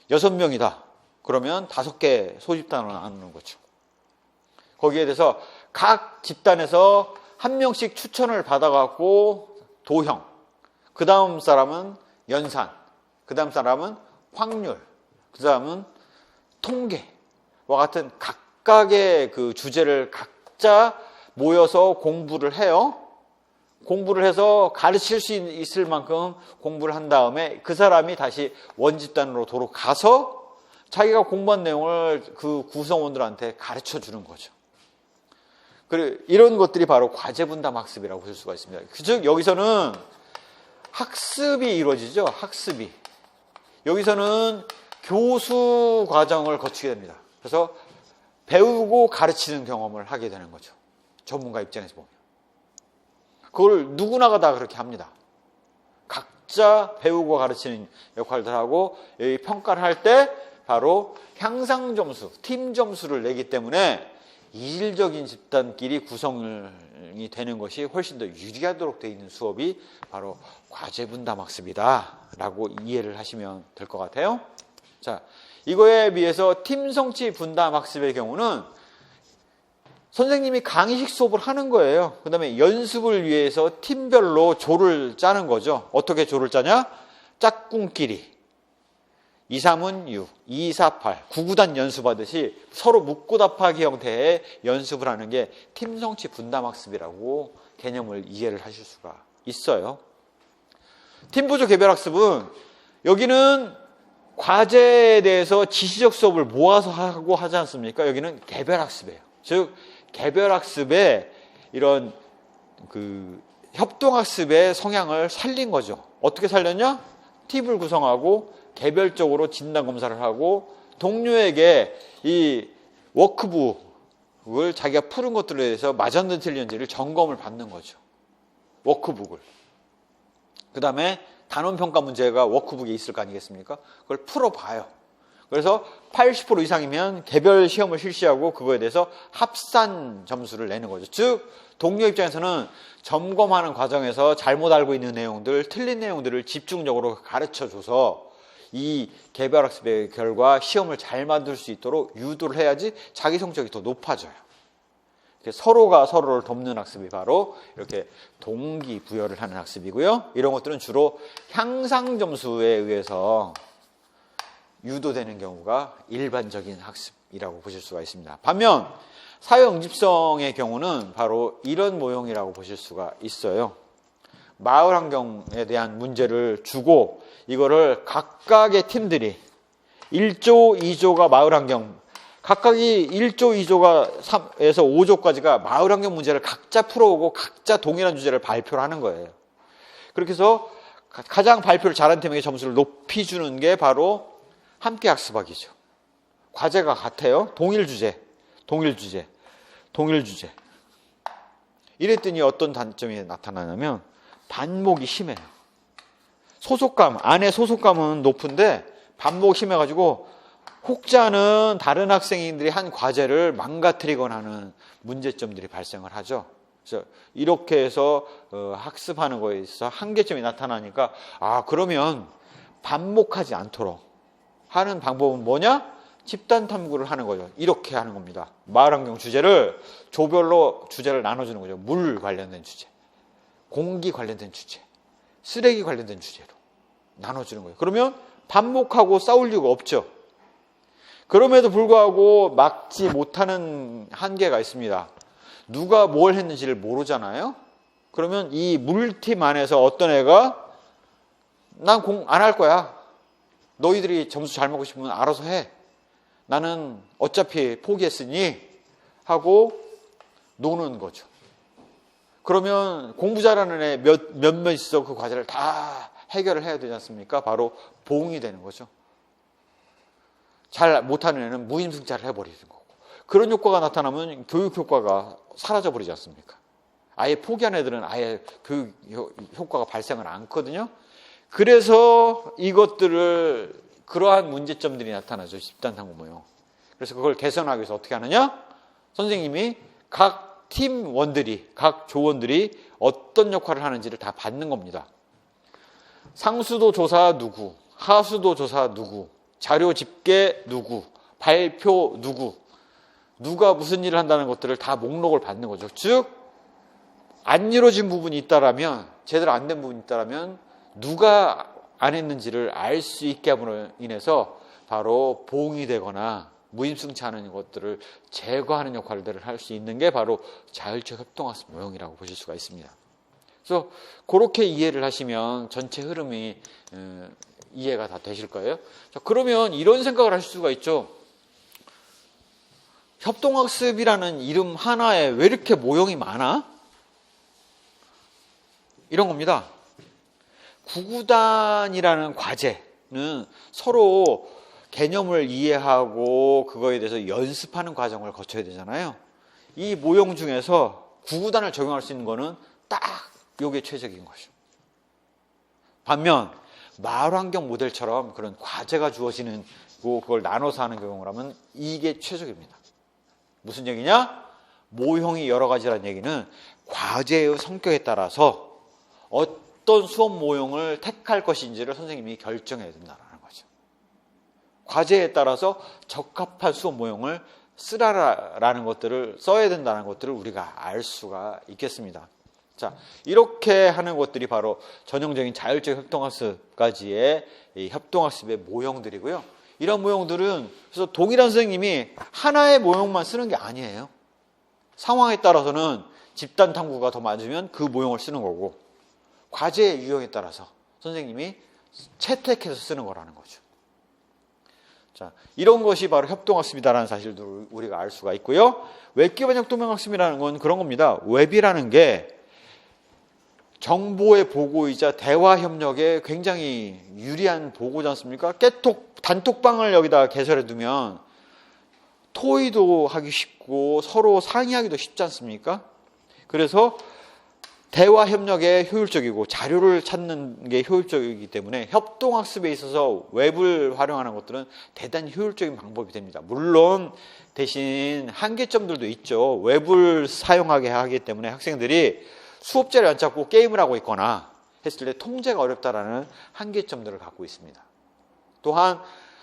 6명이다. 그러면 5개 소집단으로 나누는 거죠. 거기에 대해서 각 집단에서 한 명씩 추천을 받아갖고 도형, 그 다음 사람은 연산, 그 다음 사람은 확률, 그 다음은 통계와 같은 각각의 그 주제를 각자 모여서 공부를 해요. 공부를 해서 가르칠 수 있을 만큼 공부를 한 다음에 그 사람이 다시 원집단으로 돌아가서 자기가 공부한 내용을 그 구성원들한테 가르쳐 주는 거죠. 그리고 이런 것들이 바로 과제분담 학습이라고 볼 수가 있습니다. 즉 여기서는 학습이 이루어지죠. 학습이. 여기서는 교수 과정을 거치게 됩니다. 그래서 배우고 가르치는 경험을 하게 되는 거죠. 전문가 입장에서 보면. 그걸 누구나가 다 그렇게 합니다. 각자 배우고 가르치는 역할들 하고 여기 평가를 할 때 바로 향상 점수, 팀 점수를 내기 때문에 이질적인 집단끼리 구성이 되는 것이 훨씬 더 유리하도록 되어 있는 수업이 바로 과제 분담 학습이다 라고 이해를 하시면 될 것 같아요. 자, 이거에 비해서 팀 성취 분담 학습의 경우는 선생님이 강의식 수업을 하는 거예요. 그 다음에 연습을 위해서 팀별로 조를 짜는 거죠. 어떻게 조를 짜냐? 짝꿍끼리 2, 3은 6, 2, 4, 8, 9구단 연습하듯이 서로 묻고 답하기 형태의 연습을 하는 게 팀 성취 분담 학습이라고 개념을 이해를 하실 수가 있어요. 팀 부조 개별 학습은 여기는 과제에 대해서 지시적 수업을 모아서 하고 하지 않습니까? 여기는 개별학습이에요. 즉 개별학습의 이런 그 협동학습의 성향을 살린 거죠. 어떻게 살렸냐? 팁을 구성하고 개별적으로 진단검사를 하고 동료에게 이 워크북을 자기가 푸른 것들에 대해서 맞았는지 틀렸는지를 점검을 받는 거죠. 워크북을. 그 다음에 단원평가 문제가 워크북에 있을 거 아니겠습니까? 그걸 풀어봐요. 그래서 80% 이상이면 개별 시험을 실시하고 그거에 대해서 합산 점수를 내는 거죠. 즉 동료 입장에서는 점검하는 과정에서 잘못 알고 있는 내용들, 틀린 내용들을 집중적으로 가르쳐줘서 이 개별학습의 결과 시험을 잘 만들 수 있도록 유도를 해야지 자기 성적이 더 높아져요. 서로가 서로를 돕는 학습이 바로 이렇게 동기부여를 하는 학습이고요. 이런 것들은 주로 향상 점수에 의해서 유도되는 경우가 일반적인 학습이라고 보실 수가 있습니다. 반면 사회응집성의 경우는 바로 이런 모형이라고 보실 수가 있어요. 마을 환경에 대한 문제를 주고 이거를 각각의 팀들이 1조, 2조가 마을 환경, 각각이 1조, 2조가 3에서 5조까지가 마을 환경 문제를 각자 풀어오고 각자 동일한 주제를 발표를 하는 거예요. 그렇게 해서 가장 발표를 잘한 팀에게 점수를 높이 주는 게 바로 함께 학습하기죠. 과제가 같아요. 동일 주제. 이랬더니 어떤 단점이 나타나냐면 반목이 심해요. 안에 소속감은 높은데 반목이 심해가지고 혹자는 다른 학생들이 한 과제를 망가뜨리거나 하는 문제점들이 발생을 하죠. 그래서 이렇게 해서 학습하는 거에 있어서 한계점이 나타나니까 그러면 반목하지 않도록 하는 방법은 뭐냐? 집단 탐구를 하는 거죠. 이렇게 하는 겁니다. 마을환경 주제를 조별로 주제를 나눠주는 거죠. 물 관련된 주제, 공기 관련된 주제, 쓰레기 관련된 주제로 나눠주는 거예요. 그러면 반목하고 싸울 이유가 없죠. 그럼에도 불구하고 막지 못하는 한계가 있습니다. 누가 뭘 했는지를 모르잖아요. 그러면 이 물팀 안에서 어떤 애가 난 공 안 할 거야. 너희들이 점수 잘 먹고 싶으면 알아서 해. 나는 어차피 포기했으니 하고 노는 거죠. 그러면 공부 잘하는 애 몇몇 있어 그 과제를 다 해결을 해야 되지 않습니까? 바로 봉이 되는 거죠. 잘 못하는 애는 무임승차를 해버리는 거고. 그런 효과가 나타나면 교육 효과가 사라져버리지 않습니까? 아예 포기한 애들은 아예 교육 효과가 발생을 않거든요. 그래서 그러한 문제점들이 나타나죠. 집단 탐구 모형. 그래서 그걸 개선하기 위해서 어떻게 하느냐? 선생님이 각 팀원들이, 각 조원들이 어떤 역할을 하는지를 다 받는 겁니다. 상수도 조사 누구, 하수도 조사 누구, 자료 집계 누구, 발표 누가 무슨 일을 한다는 것들을 다 목록을 받는 거죠. 즉, 안 이루어진 부분이 있다라면, 제대로 안 된 부분이 있다라면 누가 안 했는지를 알 수 있게 함으로 인해서 바로 봉이 되거나 무임승차하는 것들을 제거하는 역할들을 할 수 있는 게 바로 자율적 협동학습 모형이라고 보실 수가 있습니다. 그래서 그렇게 이해를 하시면 전체 흐름이 이해가 다 되실 거예요. 자, 그러면 이런 생각을 하실 수가 있죠. 협동학습이라는 이름 하나에 왜 이렇게 모형이 많아? 이런 겁니다. 구구단이라는 과제는 서로 개념을 이해하고 그거에 대해서 연습하는 과정을 거쳐야 되잖아요. 이 모형 중에서 구구단을 적용할 수 있는 거는 딱 요게 최적인 것이죠. 반면 마을환경 모델처럼 그런 과제가 주어지는 그걸 나눠서 하는 경우를 하면 이게 최적입니다. 무슨 얘기냐? 모형이 여러 가지라는 얘기는 과제의 성격에 따라서 어떤 수업 모형을 택할 것인지를 선생님이 결정해야 된다는 거죠. 과제에 따라서 적합한 수업 모형을 쓰라라는 것들을 써야 된다는 것들을 우리가 알 수가 있겠습니다. 자, 이렇게 하는 것들이 바로 전형적인 자율적 협동학습까지의 이 협동학습의 모형들이고요. 이런 모형들은 그래서 동일한 선생님이 하나의 모형만 쓰는 게 아니에요. 상황에 따라서는 집단 탐구가 더 맞으면 그 모형을 쓰는 거고 과제의 유형에 따라서 선생님이 채택해서 쓰는 거라는 거죠. 자, 이런 것이 바로 협동학습이다라는 사실도 우리가 알 수가 있고요. 웹기반 협동학습이라는 건 그런 겁니다. 웹이라는 게 정보의 보고이자 대화 협력에 굉장히 유리한 보고지 않습니까? 단톡방을 여기다 개설해 두면 토의도 하기 쉽고 서로 상의하기도 쉽지 않습니까? 그래서 대화 협력에 효율적이고 자료를 찾는 게 효율적이기 때문에 협동학습에 있어서 웹을 활용하는 것들은 대단히 효율적인 방법이 됩니다. 물론 대신 한계점들도 있죠. 웹을 사용하게 하기 때문에 학생들이 수업자를 안 잡고 게임을 하고 있거나 했을 때 통제가 어렵다라는 한계점들을 갖고 있습니다. 또한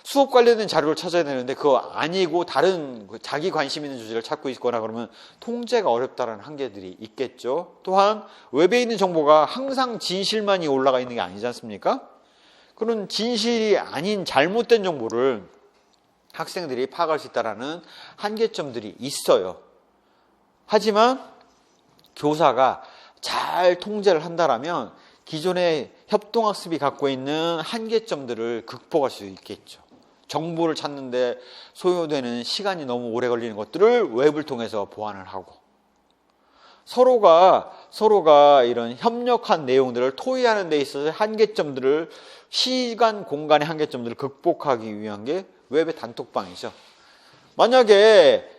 수업 관련된 자료를 찾아야 되는데 그거 아니고 다른 자기 관심 있는 주제를 찾고 있거나 그러면 통제가 어렵다는 한계들이 있겠죠. 또한 웹에 있는 정보가 항상 진실만이 올라가 있는 게 아니지 않습니까? 그런 진실이 아닌 잘못된 정보를 학생들이 파악할 수 있다는 한계점들이 있어요. 하지만 교사가 잘 통제를 한다면 기존의 협동학습이 갖고 있는 한계점들을 극복할 수 있겠죠. 정보를 찾는데 소요되는 시간이 너무 오래 걸리는 것들을 웹을 통해서 보완을 하고 서로가 이런 협력한 내용들을 토의하는 데 있어서 한계점들을 시간, 공간의 한계점들을 극복하기 위한 게 웹의 단톡방이죠. 만약에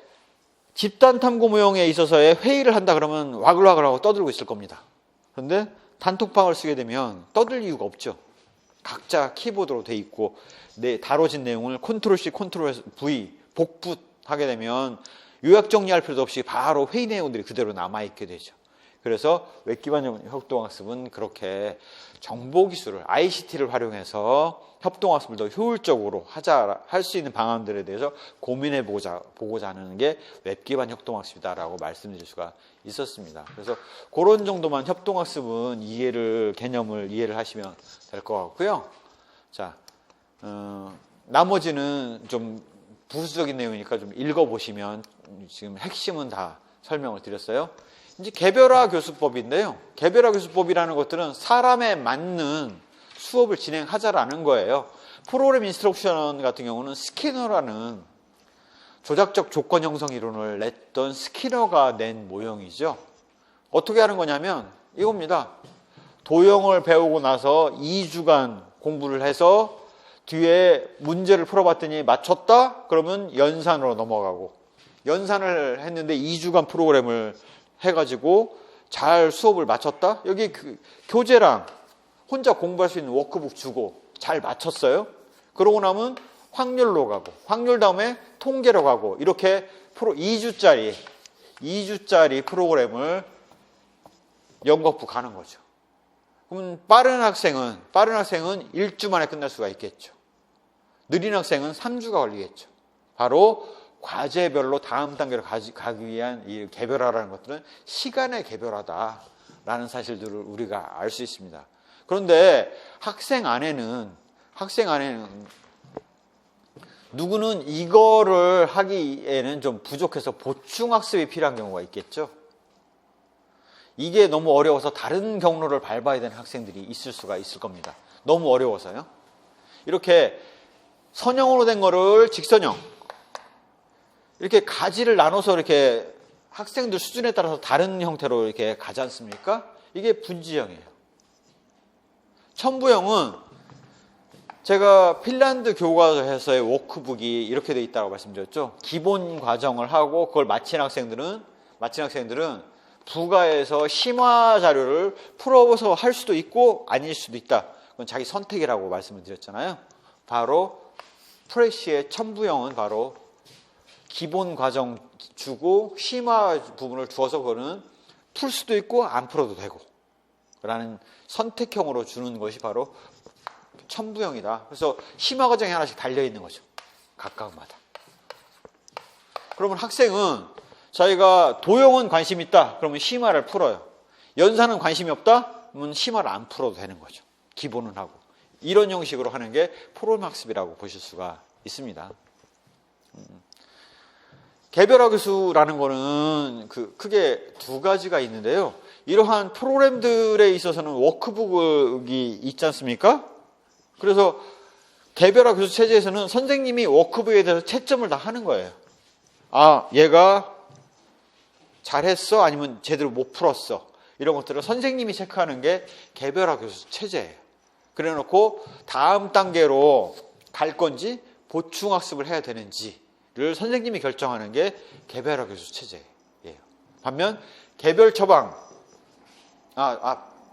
집단 탐구 모형에 있어서의 회의를 한다 그러면 와글와글하고 떠들고 있을 겁니다. 그런데 단톡방을 쓰게 되면 떠들 이유가 없죠. 각자 키보드로 돼 있고 다뤄진 내용을 컨트롤-C, 컨트롤-V 복붙하게 되면 요약 정리할 필요도 없이 바로 회의 내용들이 그대로 남아있게 되죠. 그래서 웹기반 협동학습은 그렇게 정보기술을, ICT를 활용해서 협동학습을 더 효율적으로 할 수 있는 방안들에 대해서 고민해보고자 하는 게 웹기반 협동학습이다라고 말씀드릴 수가 있었습니다. 그래서 그런 정도만 협동학습은 개념을 이해를 하시면 될 것 같고요. 자, 나머지는 좀 부수적인 내용이니까 좀 읽어보시면 지금 핵심은 다 설명을 드렸어요. 이제 개별화 교수법인데요. 개별화 교수법이라는 것들은 사람에 맞는 수업을 진행하자라는 거예요. 프로그램 인스트럭션 같은 경우는 스키너라는 조작적 조건 형성 이론을 냈던 스키너가 낸 모형이죠. 어떻게 하는 거냐면 이겁니다. 도형을 배우고 나서 2주간 공부를 해서 뒤에 문제를 풀어봤더니 맞췄다? 그러면 연산으로 넘어가고 연산을 했는데 2주간 프로그램을 해가지고 잘 수업을 마쳤다? 여기 교재랑 혼자 공부할 수 있는 워크북 주고 잘 마쳤어요? 그러고 나면 확률로 가고 확률 다음에 통계로 가고 이렇게 2주짜리 프로그램을 연거푸 가는 거죠. 그러면 빠른 학생은 1주 만에 끝날 수가 있겠죠. 느린 학생은 3주가 걸리겠죠. 바로 과제별로 다음 단계로 가기 위한 이 개별화라는 것들은 시간의 개별화다라는 사실들을 우리가 알 수 있습니다. 그런데 학생 안에는 누구는 이거를 하기에는 좀 부족해서 보충학습이 필요한 경우가 있겠죠. 이게 너무 어려워서 다른 경로를 밟아야 되는 학생들이 있을 수가 있을 겁니다. 너무 어려워서요. 이렇게 선형으로 된 거를 직선형 이렇게 가지를 나눠서 이렇게 학생들 수준에 따라서 다른 형태로 이렇게 가지 않습니까? 이게 분지형이에요. 첨부형은 제가 핀란드 교과서에서의 워크북이 이렇게 돼 있다고 말씀드렸죠. 기본 과정을 하고 그걸 마친 학생들은 부가에서 심화 자료를 풀어서 할 수도 있고 아닐 수도 있다. 그건 자기 선택이라고 말씀을 드렸잖아요. 바로 프레시의 첨부형은 바로 기본 과정 주고 심화 부분을 주어서 그거는 풀 수도 있고 안 풀어도 되고 라는 선택형으로 주는 것이 바로 첨부형이다. 그래서 심화 과정이 하나씩 달려있는 거죠. 각각마다. 그러면 학생은 자기가 도형은 관심 있다. 그러면 심화를 풀어요. 연산은 관심이 없다. 그러면 심화를 안 풀어도 되는 거죠. 기본은 하고. 이런 형식으로 하는 게 프로그램 학습이라고 보실 수가 있습니다. 개별화 교수라는 거는 크게 두 가지가 있는데요. 이러한 프로그램들에 있어서는 워크북이 있지 않습니까? 그래서 개별화 교수 체제에서는 선생님이 워크북에 대해서 채점을 다 하는 거예요. 아, 얘가 잘했어? 아니면 제대로 못 풀었어? 이런 것들을 선생님이 체크하는 게 개별화 교수 체제예요. 그래 놓고 다음 단계로 갈 건지 보충학습을 해야 되는지를 선생님이 결정하는 게 개별화 교수 체제예요. 반면 개별 처방,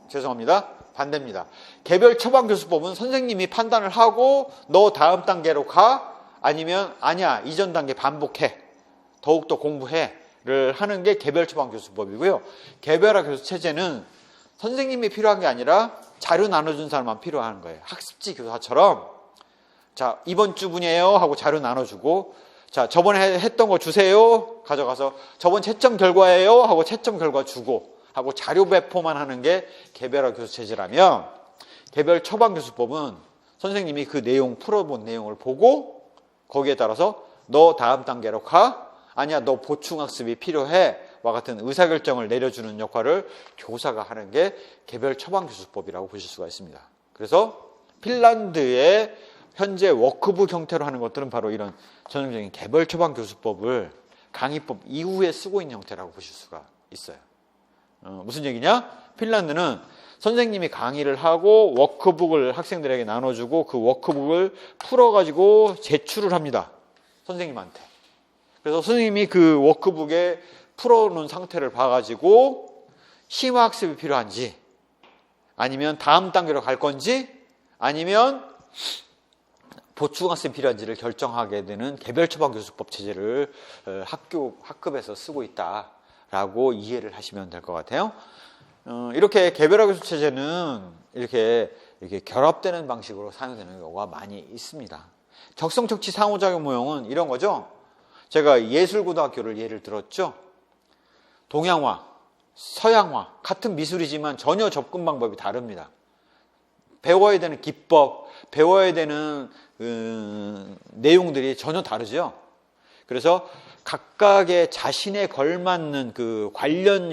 죄송합니다. 반대입니다. 개별 처방 교수법은 선생님이 판단을 하고 너 다음 단계로 가? 아니면 아니야, 이전 단계 반복해. 더욱더 공부해를 하는 게 개별 처방 교수법이고요. 개별화 교수 체제는 선생님이 필요한 게 아니라 자료 나눠준 사람만 필요한 거예요. 학습지 교사처럼 자, 이번 주분이에요 하고 자료 나눠주고, 자, 저번에 했던 거 주세요 가져가서 저번 채점 결과예요 하고 채점 결과 주고 하고 자료 배포만 하는 게 개별화 교수 체제라면, 개별 처방 교수법은 선생님이 그 내용, 풀어본 내용을 보고 거기에 따라서 너 다음 단계로 가? 아니야, 너 보충학습이 필요해? 와 같은 의사결정을 내려주는 역할을 교사가 하는 게 개별 처방 교수법이라고 보실 수가 있습니다. 그래서 핀란드의 현재 워크북 형태로 하는 것들은 바로 이런 전형적인 개별 처방 교수법을 강의법 이후에 쓰고 있는 형태라고 보실 수가 있어요. 무슨 얘기냐? 핀란드는 선생님이 강의를 하고 워크북을 학생들에게 나눠주고 그 워크북을 풀어가지고 제출을 합니다. 선생님한테. 그래서 선생님이 그 워크북에 풀어놓은 상태를 봐가지고 심화학습이 필요한지, 아니면 다음 단계로 갈 건지, 아니면 보충학습이 필요한지를 결정하게 되는 개별 처방 교수법 체제를 학급에서 쓰고 있다라고 이해를 하시면 될 것 같아요. 이렇게 개별화 교수 체제는 이렇게 결합되는 방식으로 사용되는 경우가 많이 있습니다. 적성척치 상호작용 모형은 이런 거죠. 제가 예술고등학교를 예를 들었죠. 동양화, 서양화, 같은 미술이지만 전혀 접근 방법이 다릅니다. 배워야 되는 기법, 배워야 되는 내용들이 전혀 다르죠. 그래서 각각의 자신에 걸맞는 그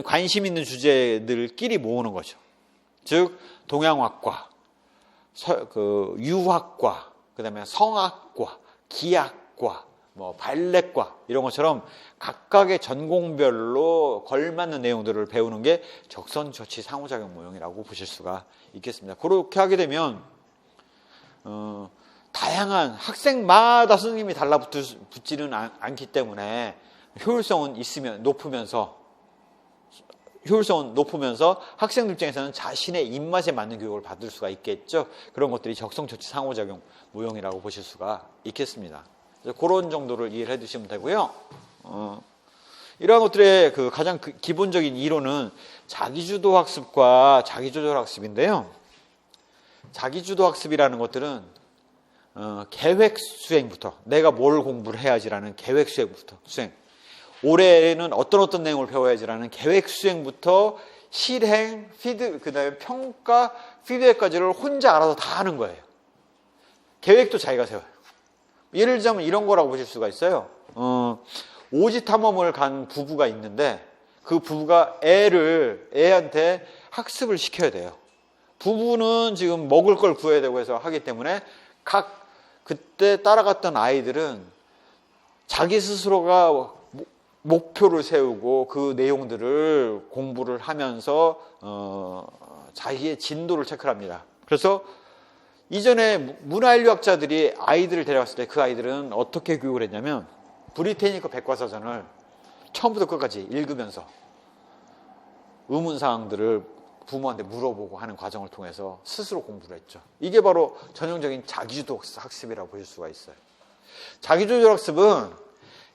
관심 있는 주제들끼리 모으는 거죠. 즉, 동양학과, 유학과, 그 다음에 성악과, 기악과, 발레과, 이런 것처럼 각각의 전공별로 걸맞는 내용들을 배우는 게 적성처치 상호작용 모형이라고 보실 수가 있겠습니다. 그렇게 하게 되면, 다양한 학생마다 선생님이 달라붙지는 않기 때문에 효율성은 높으면서 학생들 입장에서는 자신의 입맛에 맞는 교육을 받을 수가 있겠죠. 그런 것들이 적성처치 상호작용 모형이라고 보실 수가 있겠습니다. 그런 정도를 이해를 해두시면 되고요. 이러한 것들의 그 가장 기본적인 이론은 자기주도 학습과 자기조절 학습인데요. 자기주도 학습이라는 것들은 계획 수행부터, 내가 뭘 공부를 해야지라는 계획 수행, 올해는 어떤 내용을 배워야지라는 계획 수행부터 실행, 그다음에 평가, 피드백까지를 혼자 알아서 다 하는 거예요. 계획도 자기가 세워요. 예를 들자면 이런 거라고 보실 수가 있어요. 오지 탐험을 간 부부가 있는데 그 부부가 애한테 학습을 시켜야 돼요. 부부는 지금 먹을 걸 구해야 되고 해서 하기 때문에 그때 따라갔던 아이들은 자기 스스로가 목표를 세우고 그 내용들을 공부를 하면서 자기의 진도를 체크를 합니다. 그래서 이전에 문화인류학자들이 아이들을 데려갔을 때 그 아이들은 어떻게 교육을 했냐면 브리테니커 백과사전을 처음부터 끝까지 읽으면서 의문사항들을 부모한테 물어보고 하는 과정을 통해서 스스로 공부를 했죠. 이게 바로 전형적인 자기주도 학습이라고 보실 수가 있어요. 자기조절 학습은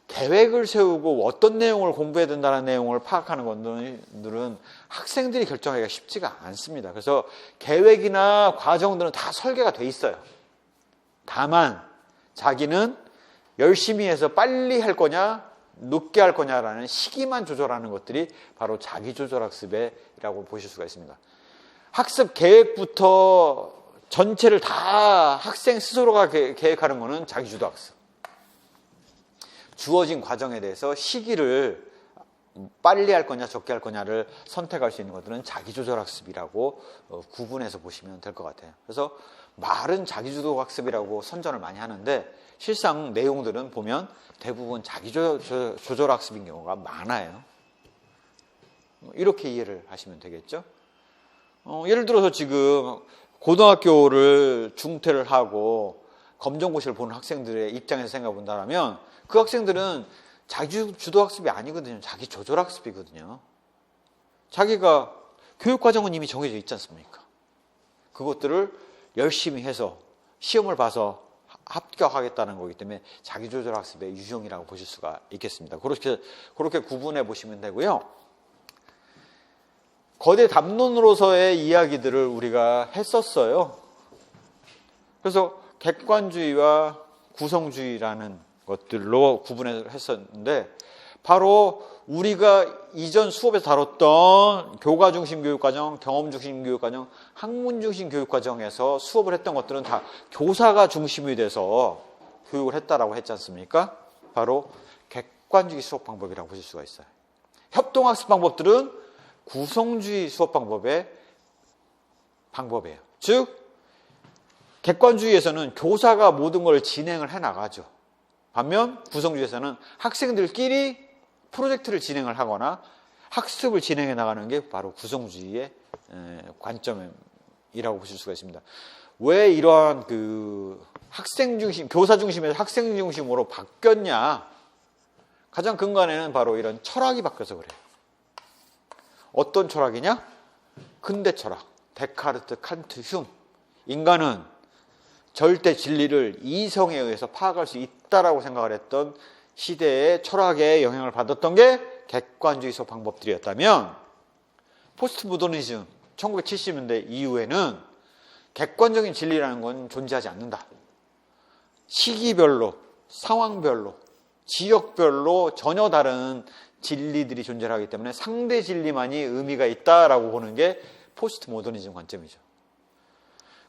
계획을 세우고 어떤 내용을 공부해야 된다는 내용을 파악하는 것들은 학생들이 결정하기가 쉽지가 않습니다. 그래서 계획이나 과정들은 다 설계가 돼 있어요. 다만 자기는 열심히 해서 빨리 할 거냐 늦게 할 거냐라는 시기만 조절하는 것들이 바로 자기조절 학습이라고 보실 수가 있습니다. 학습 계획부터 전체를 다 학생 스스로가 계획하는 것은 자기주도 학습. 주어진 과정에 대해서 시기를 빨리 할 거냐 적게 할 거냐를 선택할 수 있는 것들은 자기조절학습이라고 구분해서 보시면 될 것 같아요. 그래서 말은 자기주도학습이라고 선전을 많이 하는데 실상 내용들은 보면 대부분 자기조절학습인 경우가 많아요. 이렇게 이해를 하시면 되겠죠. 예를 들어서 지금 고등학교를 중퇴를 하고 검정고시를 보는 학생들의 입장에서 생각해 본다면 그 학생들은 자기주도학습이 아니거든요. 자기조절학습이거든요. 자기가 교육과정은 이미 정해져 있지 않습니까? 그것들을 열심히 해서 시험을 봐서 합격하겠다는 거기 때문에 자기조절학습의 유형이라고 보실 수가 있겠습니다. 그렇게 구분해 보시면 되고요. 거대 담론으로서의 이야기들을 우리가 했었어요. 그래서 객관주의와 구성주의라는 것들로 구분을 했었는데 바로 우리가 이전 수업에서 다뤘던 교과 중심 교육과정, 경험 중심 교육과정, 학문 중심 교육과정에서 수업을 했던 것들은 다 교사가 중심이 돼서 교육을 했다라고 했지 않습니까? 바로 객관주의 수업 방법이라고 보실 수가 있어요. 협동학습 방법들은 구성주의 수업 방법이에요. 즉 객관주의에서는 교사가 모든 걸 진행을 해나가죠. 반면 구성주의에서는 학생들끼리 프로젝트를 진행을 하거나 학습을 진행해 나가는 게 바로 구성주의의 관점이라고 보실 수가 있습니다. 왜 이러한 학생 중심, 교사 중심에서 학생 중심으로 바뀌었냐? 가장 근간에는 바로 이런 철학이 바뀌어서 그래요. 어떤 철학이냐? 근대 철학. 데카르트, 칸트, 흉. 인간은 절대 진리를 이성에 의해서 파악할 수 있다라고 생각을 했던 시대의 철학에 영향을 받았던 게 객관주의 수업 방법들이었다면 포스트 모더니즘 1970년대 이후에는 객관적인 진리라는 건 존재하지 않는다. 시기별로, 상황별로, 지역별로 전혀 다른 진리들이 존재하기 때문에 상대 진리만이 의미가 있다라고 보는 게 포스트 모더니즘 관점이죠.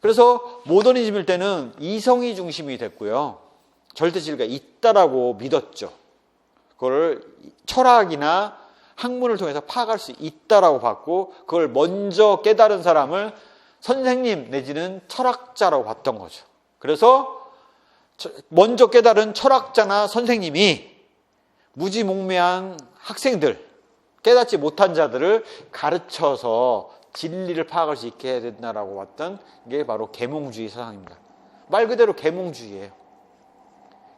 그래서 모더니즘일 때는 이성이 중심이 됐고요. 절대 진리가 있다라고 믿었죠. 그걸 철학이나 학문을 통해서 파악할 수 있다라고 봤고 그걸 먼저 깨달은 사람을 선생님 내지는 철학자라고 봤던 거죠. 그래서 먼저 깨달은 철학자나 선생님이 무지몽매한 학생들, 깨닫지 못한 자들을 가르쳐서 진리를 파악할 수 있게 해야 된다라고 봤던 게 바로 계몽주의 사상입니다. 말 그대로 계몽주의예요.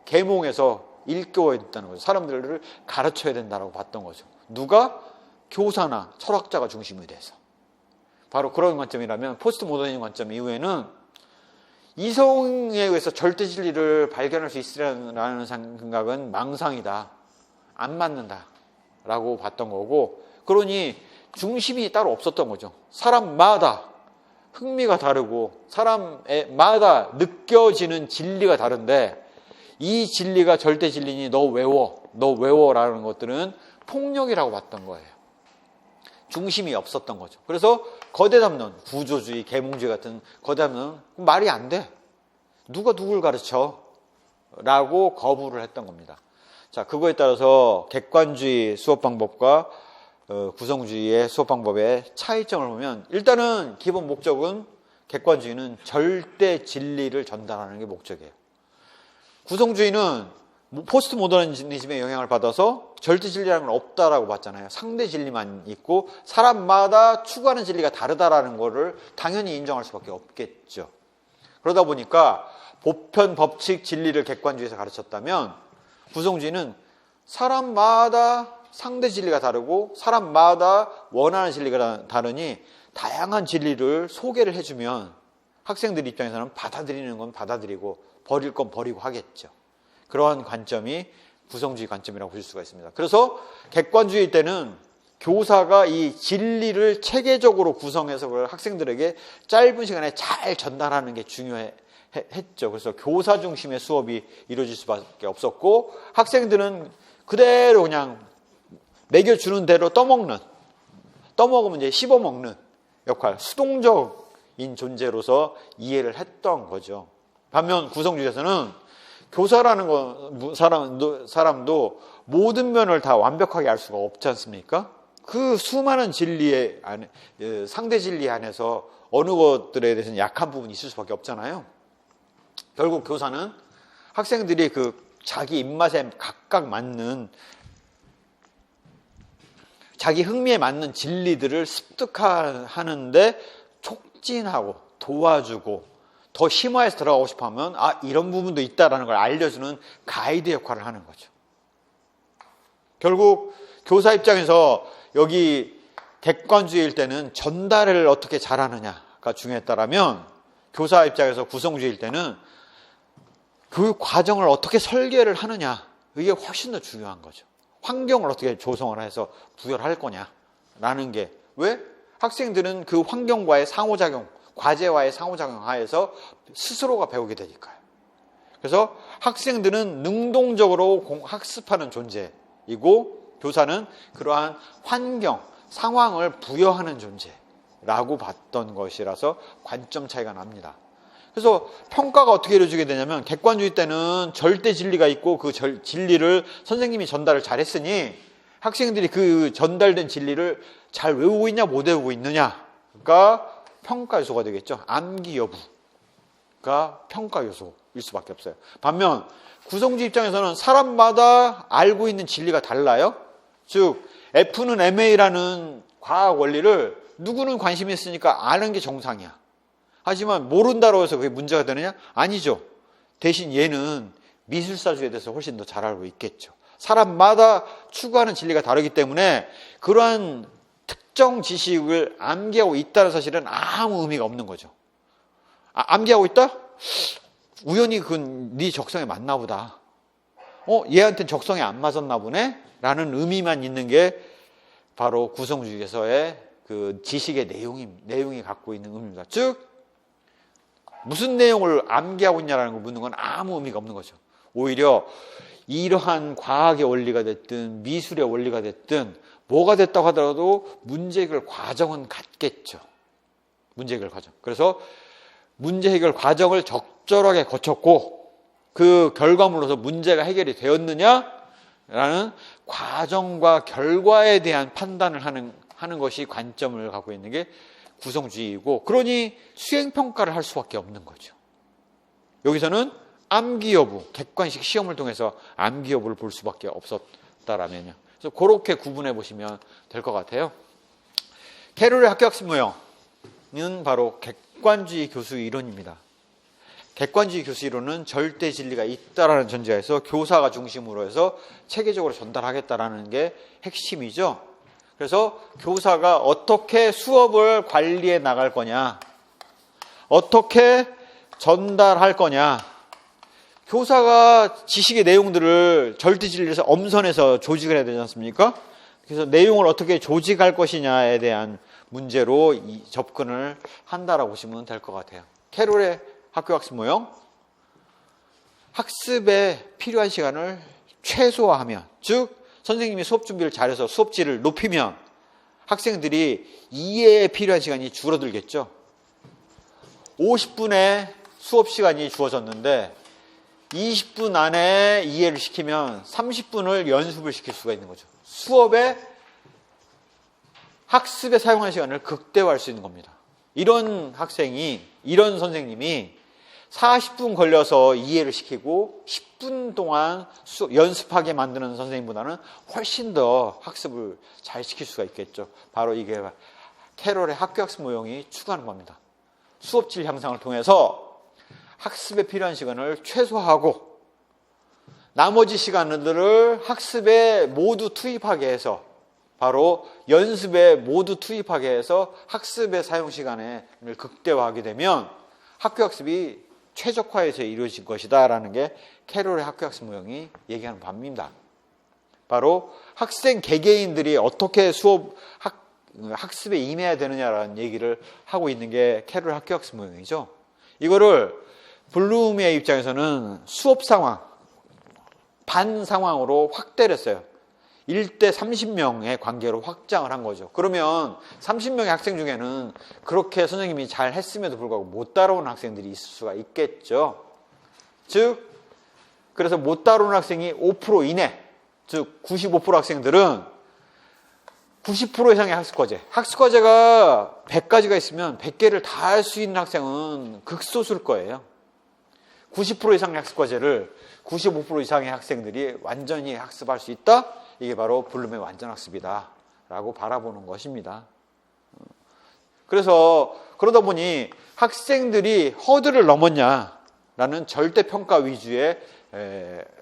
계몽에서 일깨워야 된다는 거죠. 사람들을 가르쳐야 된다라고 봤던 거죠. 누가? 교사나 철학자가 중심이 돼서. 바로 그런 관점이라면 포스트 모더니즘 관점 이후에는 이성에 의해서 절대 진리를 발견할 수 있으라는 생각은 망상이다. 안 맞는다라고 봤던 거고 그러니 중심이 따로 없었던 거죠. 사람마다 흥미가 다르고 사람마다 느껴지는 진리가 다른데 이 진리가 절대 진리니 너 외워라는 것들은 폭력이라고 봤던 거예요. 중심이 없었던 거죠. 그래서 거대 담론, 구조주의, 계몽주의 같은 거대 담론은 말이 안 돼. 누가 누굴 가르쳐? 라고 거부를 했던 겁니다. 자, 그거에 따라서 객관주의 수업 방법과 구성주의의 수업 방법의 차이점을 보면 일단은 기본 목적은 객관주의는 절대 진리를 전달하는 게 목적이에요. 구성주의는 포스트 모더니즘의 영향을 받아서 절대 진리라는 건 없다라고 봤잖아요. 상대 진리만 있고 사람마다 추구하는 진리가 다르다라는 거를 당연히 인정할 수밖에 없겠죠. 그러다 보니까 보편, 법칙, 진리를 객관주의에서 가르쳤다면 구성주의는 사람마다 상대 진리가 다르고 사람마다 원하는 진리가 다르니 다양한 진리를 소개를 해주면 학생들 입장에서는 받아들이는 건 받아들이고 버릴 건 버리고 하겠죠. 그러한 관점이 구성주의 관점이라고 보실 수가 있습니다. 그래서 객관주의 때는 교사가 이 진리를 체계적으로 구성해서 그걸 학생들에게 짧은 시간에 잘 전달하는 게 중요했죠. 그래서 교사 중심의 수업이 이루어질 수밖에 없었고 학생들은 그대로 그냥 먹여주는 대로 떠먹으면 이제 씹어먹는 역할, 수동적인 존재로서 이해를 했던 거죠. 반면 구성주의에서는 교사라는 사람도 모든 면을 다 완벽하게 알 수가 없지 않습니까? 그 수많은 진리의 안에, 상대 진리 안에서 어느 것들에 대해서는 약한 부분이 있을 수밖에 없잖아요. 결국 교사는 학생들이 그 자기 입맛에 각각 맞는, 자기 흥미에 맞는 진리들을 습득하는데 촉진하고 도와주고 더 심화해서 들어가고 싶어 하면 이런 부분도 있다라는 걸 알려주는 가이드 역할을 하는 거죠. 결국 교사 입장에서 여기 객관주의일 때는 전달을 어떻게 잘하느냐가 중요했다라면, 교사 입장에서 구성주의일 때는 그 과정을 어떻게 설계를 하느냐, 이게 훨씬 더 중요한 거죠. 환경을 어떻게 조성을 해서 부여를 할 거냐라는 게, 왜? 학생들은 그 환경과의 상호작용, 과제와의 상호작용 하에서 스스로가 배우게 되니까요. 그래서 학생들은 능동적으로 학습하는 존재이고, 교사는 그러한 환경, 상황을 부여하는 존재라고 봤던 것이라서 관점 차이가 납니다. 그래서 평가가 어떻게 이루어지게 되냐면, 객관주의 때는 절대 진리가 있고 그 진리를 선생님이 전달을 잘했으니 학생들이 그 전달된 진리를 잘 외우고 있냐 못 외우고 있느냐가 평가 요소가 되겠죠. 암기 여부가 평가 요소일 수밖에 없어요. 반면 구성주의 입장에서는 사람마다 알고 있는 진리가 달라요. 즉 F는 MA라는 과학 원리를 누구는 관심이 있으니까 아는 게 정상이야. 하지만 모른다고 해서 그게 문제가 되느냐? 아니죠. 대신 얘는 미술사주에 대해서 훨씬 더 잘 알고 있겠죠. 사람마다 추구하는 진리가 다르기 때문에 그러한 특정 지식을 암기하고 있다는 사실은 아무 의미가 없는 거죠. 암기하고 있다? 우연히 그건 네 적성에 맞나 보다. 얘한테는 적성에 안 맞았나 보네? 라는 의미만 있는 게 바로 구성주의에서의 그 지식의 내용이 갖고 있는 의미입니다. 즉, 무슨 내용을 암기하고 있냐라는 걸 묻는 건 아무 의미가 없는 거죠. 오히려 이러한 과학의 원리가 됐든 미술의 원리가 됐든 뭐가 됐다고 하더라도 문제 해결 과정은 같겠죠. 문제 해결 과정. 그래서 문제 해결 과정을 적절하게 거쳤고 그 결과물로서 문제가 해결이 되었느냐라는 과정과 결과에 대한 판단을 하는 것이 관점을 갖고 있는 게 구성주의이고, 그러니 수행평가를 할 수밖에 없는 거죠. 여기서는 암기 여부, 객관식 시험을 통해서 암기 여부를 볼 수밖에 없었다라면요. 그래서 그렇게 구분해 보시면 될 것 같아요. 캐롤의 학교학습 모형은 바로 객관주의 교수 이론입니다. 객관주의 교수 이론은 절대 진리가 있다라는 전제하에서 교사가 중심으로 해서 체계적으로 전달하겠다라는 게 핵심이죠. 그래서 교사가 어떻게 수업을 관리해 나갈 거냐, 어떻게 전달할 거냐, 교사가 지식의 내용들을 절대 진리에서 엄선해서 조직을 해야 되지 않습니까? 그래서 내용을 어떻게 조직할 것이냐에 대한 문제로 접근을 한다라고 보시면 될 것 같아요. 캐롤의 학교학습 모형, 학습에 필요한 시간을 최소화하면, 즉 선생님이 수업 준비를 잘해서 수업질을 높이면 학생들이 이해에 필요한 시간이 줄어들겠죠. 50분의 수업 시간이 주어졌는데 20분 안에 이해를 시키면 30분을 연습을 시킬 수가 있는 거죠. 학습에 사용한 시간을 극대화할 수 있는 겁니다. 이런 선생님이 40분 걸려서 이해를 시키고 10분 동안 연습하게 만드는 선생님보다는 훨씬 더 학습을 잘 시킬 수가 있겠죠. 바로 이게 캐롤의 학교학습 모형이 추구하는 겁니다. 수업질 향상을 통해서 학습에 필요한 시간을 최소화하고 나머지 시간들을 학습에 모두 투입하게 해서, 바로 연습에 모두 투입하게 해서 학습의 사용 시간을 극대화하게 되면 학교학습이 최적화해서 이루어질 것이다 라는 게 캐롤의 학교학습 모형이 얘기하는 바입니다. 바로 학생 개개인들이 어떻게 학습에 임해야 되느냐라는 얘기를 하고 있는 게 캐롤의 학교학습 모형이죠. 이거를 블룸의 입장에서는 수업 상황, 반 상황으로 확대를 했어요. 1대 30명의 관계로 확장을 한 거죠. 그러면 30명의 학생 중에는 그렇게 선생님이 잘 했음에도 불구하고 못 따라오는 학생들이 있을 수가 있겠죠. 즉, 그래서 못 따라오는 학생이 5% 이내, 즉 95% 학생들은 90% 이상의 학습과제가 100가지가 있으면 100개를 다 할 수 있는 학생은 극소수일 거예요. 90% 이상의 학습과제를 95% 이상의 학생들이 완전히 학습할 수 있다? 이게 바로 블룸의 완전학습이다 라고 바라보는 것입니다. 그래서 그러다 보니 학생들이 허들을 넘었냐라는 절대평가 위주의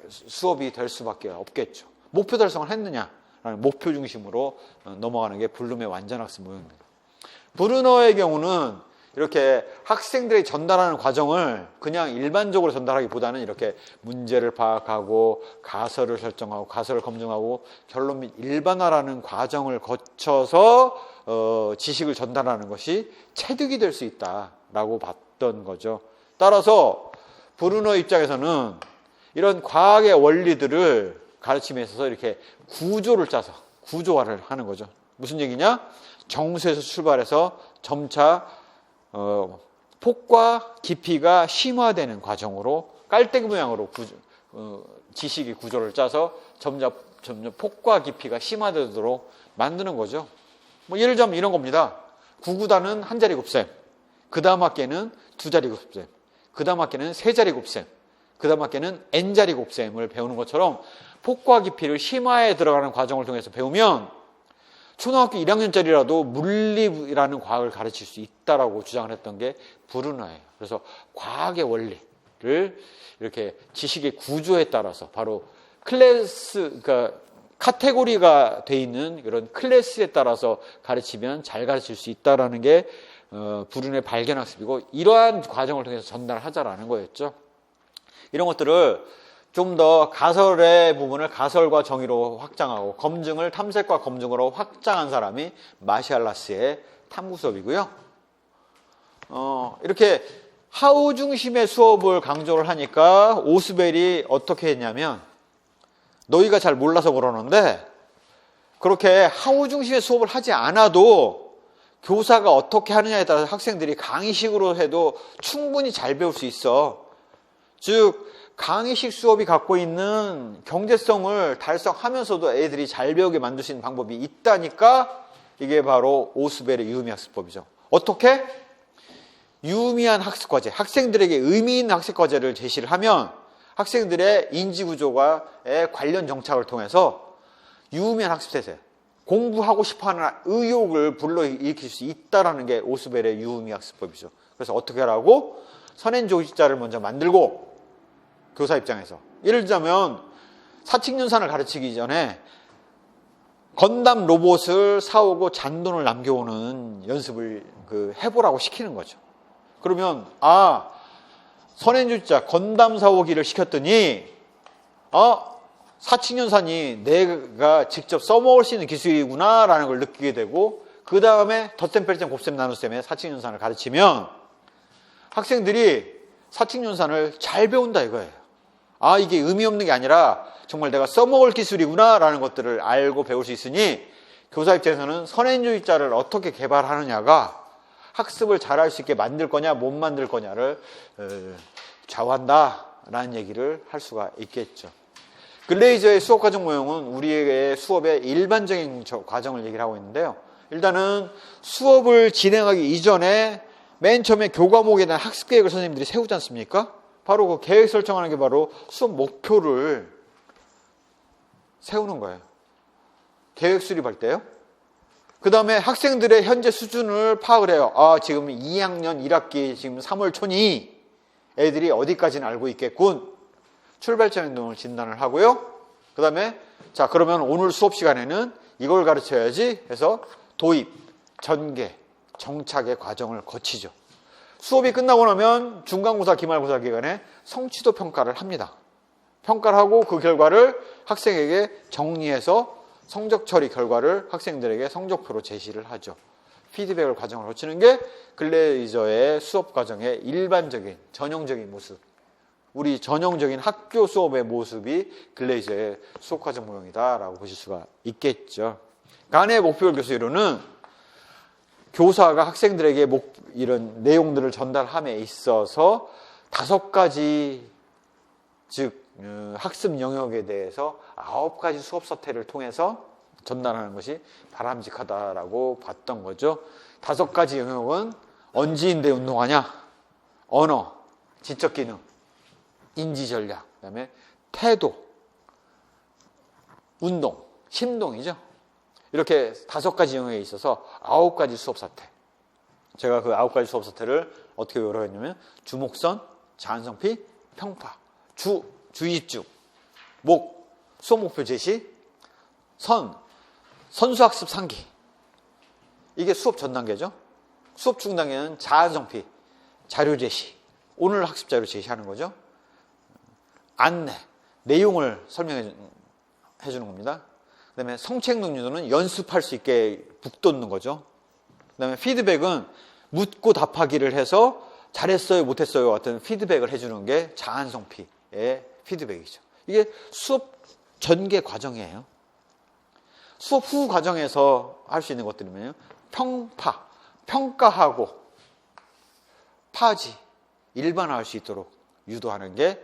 수업이 될 수밖에 없겠죠. 목표 달성을 했느냐라는 목표 중심으로 넘어가는 게 블룸의 완전학습 모형입니다. 브루너의 경우는 이렇게 학생들이 전달하는 과정을 그냥 일반적으로 전달하기보다는 이렇게 문제를 파악하고 가설을 설정하고 가설을 검증하고 결론 및 일반화라는 과정을 거쳐서 지식을 전달하는 것이 체득이 될 수 있다라고 봤던 거죠. 따라서 브루너 입장에서는 이런 과학의 원리들을 가르침에 있어서 이렇게 구조를 짜서 구조화를 하는 거죠. 무슨 얘기냐? 정수에서 출발해서 점차 폭과 깊이가 심화되는 과정으로 깔때기 모양으로 지식의 구조를 짜서 점점 폭과 깊이가 심화되도록 만드는 거죠. 뭐 예를 들자면 이런 겁니다. 구구단은 한 자리 곱셈, 그 다음 학기에는 두 자리 곱셈, 그 다음 학기에는 세 자리 곱셈, 그 다음 학기에는 n 자리 곱셈을 배우는 것처럼 폭과 깊이를 심화해 들어가는 과정을 통해서 배우면 초등학교 1학년짜리라도 물리라는 과학을 가르칠 수 있다라고 주장을 했던 게 브루너예요. 그래서 과학의 원리를 이렇게 지식의 구조에 따라서 바로 그러니까 카테고리가 돼 있는 이런 클래스에 따라서 가르치면 잘 가르칠 수 있다라는 게 브루너의 발견학습이고, 이러한 과정을 통해서 전달하자라는 거였죠. 이런 것들을 좀 더 가설의 부분을 가설과 정의로 확장하고 검증을 탐색과 검증으로 확장한 사람이 마샬라스의 탐구 수업이고요. 이렇게 하우 중심의 수업을 강조를 하니까 오스벨이 어떻게 했냐면, 너희가 잘 몰라서 그러는데 그렇게 하우 중심의 수업을 하지 않아도 교사가 어떻게 하느냐에 따라서 학생들이 강의식으로 해도 충분히 잘 배울 수 있어. 즉 강의식 수업이 갖고 있는 경제성을 달성하면서도 애들이 잘 배우게 만들 수 있는 방법이 있다니까, 이게 바로 오스벨의 유의미 학습법이죠. 어떻게? 유의미한 학습과제, 학생들에게 의미 있는 학습과제를 제시를 하면 학생들의 인지구조와의 관련 정착을 통해서 유의미한 학습태세, 공부하고 싶어하는 의욕을 불러일으킬 수 있다는 게 오스벨의 유의미 학습법이죠. 그래서 어떻게 하라고? 선행조직자를 먼저 만들고, 교사 입장에서 예를 들자면 사칙연산을 가르치기 전에 건담 로봇을 사오고 잔돈을 남겨오는 연습을 해보라고 시키는 거죠. 그러면 선행조직자 건담 사오기를 시켰더니 사칙연산이 내가 직접 써먹을 수 있는 기술이구나 라는 걸 느끼게 되고, 그 다음에 덧셈, 뺄셈, 곱셈, 나눗셈의 사칙연산을 가르치면 학생들이 사칙연산을 잘 배운다 이거예요. 이게 의미 없는 게 아니라 정말 내가 써먹을 기술이구나 라는 것들을 알고 배울 수 있으니, 교사 입장에서는 선행조직자를 어떻게 개발하느냐가 학습을 잘할 수 있게 만들 거냐 못 만들 거냐를 좌우한다 라는 얘기를 할 수가 있겠죠. 글레이저의 수업 과정 모형은 우리에게 수업의 일반적인 과정을 얘기를 하고 있는데요. 일단은 수업을 진행하기 이전에 맨 처음에 교과목에 대한 학습 계획을 선생님들이 세우지 않습니까? 바로 그 계획 설정하는 게 바로 수업 목표를 세우는 거예요. 계획 수립할 때요. 그 다음에 학생들의 현재 수준을 파악을 해요. 지금 2학년 1학기 지금 3월 초니 애들이 어디까지는 알고 있겠군. 출발점 행동을 진단을 하고요. 그 다음에 그러면 오늘 수업 시간에는 이걸 가르쳐야지 해서 도입, 전개, 정착의 과정을 거치죠. 수업이 끝나고 나면 중간고사, 기말고사 기간에 성취도 평가를 합니다. 평가를 하고 그 결과를 학생에게 정리해서 성적 처리 결과를 학생들에게 성적표로 제시를 하죠. 피드백을 과정을 거치는 게 글레이저의 수업 과정의 일반적인 전형적인 모습, 우리 전형적인 학교 수업의 모습이 글레이저의 수업 과정 모형이다라고 보실 수가 있겠죠. 간의 목표 교수 이론은 교사가 학생들에게 이런 내용들을 전달함에 있어서 5가지, 즉 학습 영역에 대해서 9가지 수업 서태를 통해서 전달하는 것이 바람직하다라고 봤던 거죠. 5가지 영역은 언지인대 운동하냐, 언어, 지적 기능, 인지 전략, 그다음에 태도, 운동, 심동이죠. 이렇게 5가지 영역에 있어서 9가지 수업 사태. 제가 그 9가지 수업 사태를 어떻게 요약했냐면 주목선, 자한성피, 평파, 주입주, 목, 수업 목표 제시, 선수학습 상기. 이게 수업 전 단계죠. 수업 중 단계는 자한성피, 자료 제시, 오늘 학습 자료 제시하는 거죠. 안내, 내용을 설명해 주는 겁니다. 그 다음에 성취행동 유도는 연습할 수 있게 북돋는 거죠. 그 다음에 피드백은 묻고 답하기를 해서 잘했어요, 못했어요 같은 피드백을 해주는 게 자한성피의 피드백이죠. 이게 수업 전개 과정이에요. 수업 후 과정에서 할 수 있는 것들이면요. 평파, 평가하고 파지, 일반화할 수 있도록 유도하는 게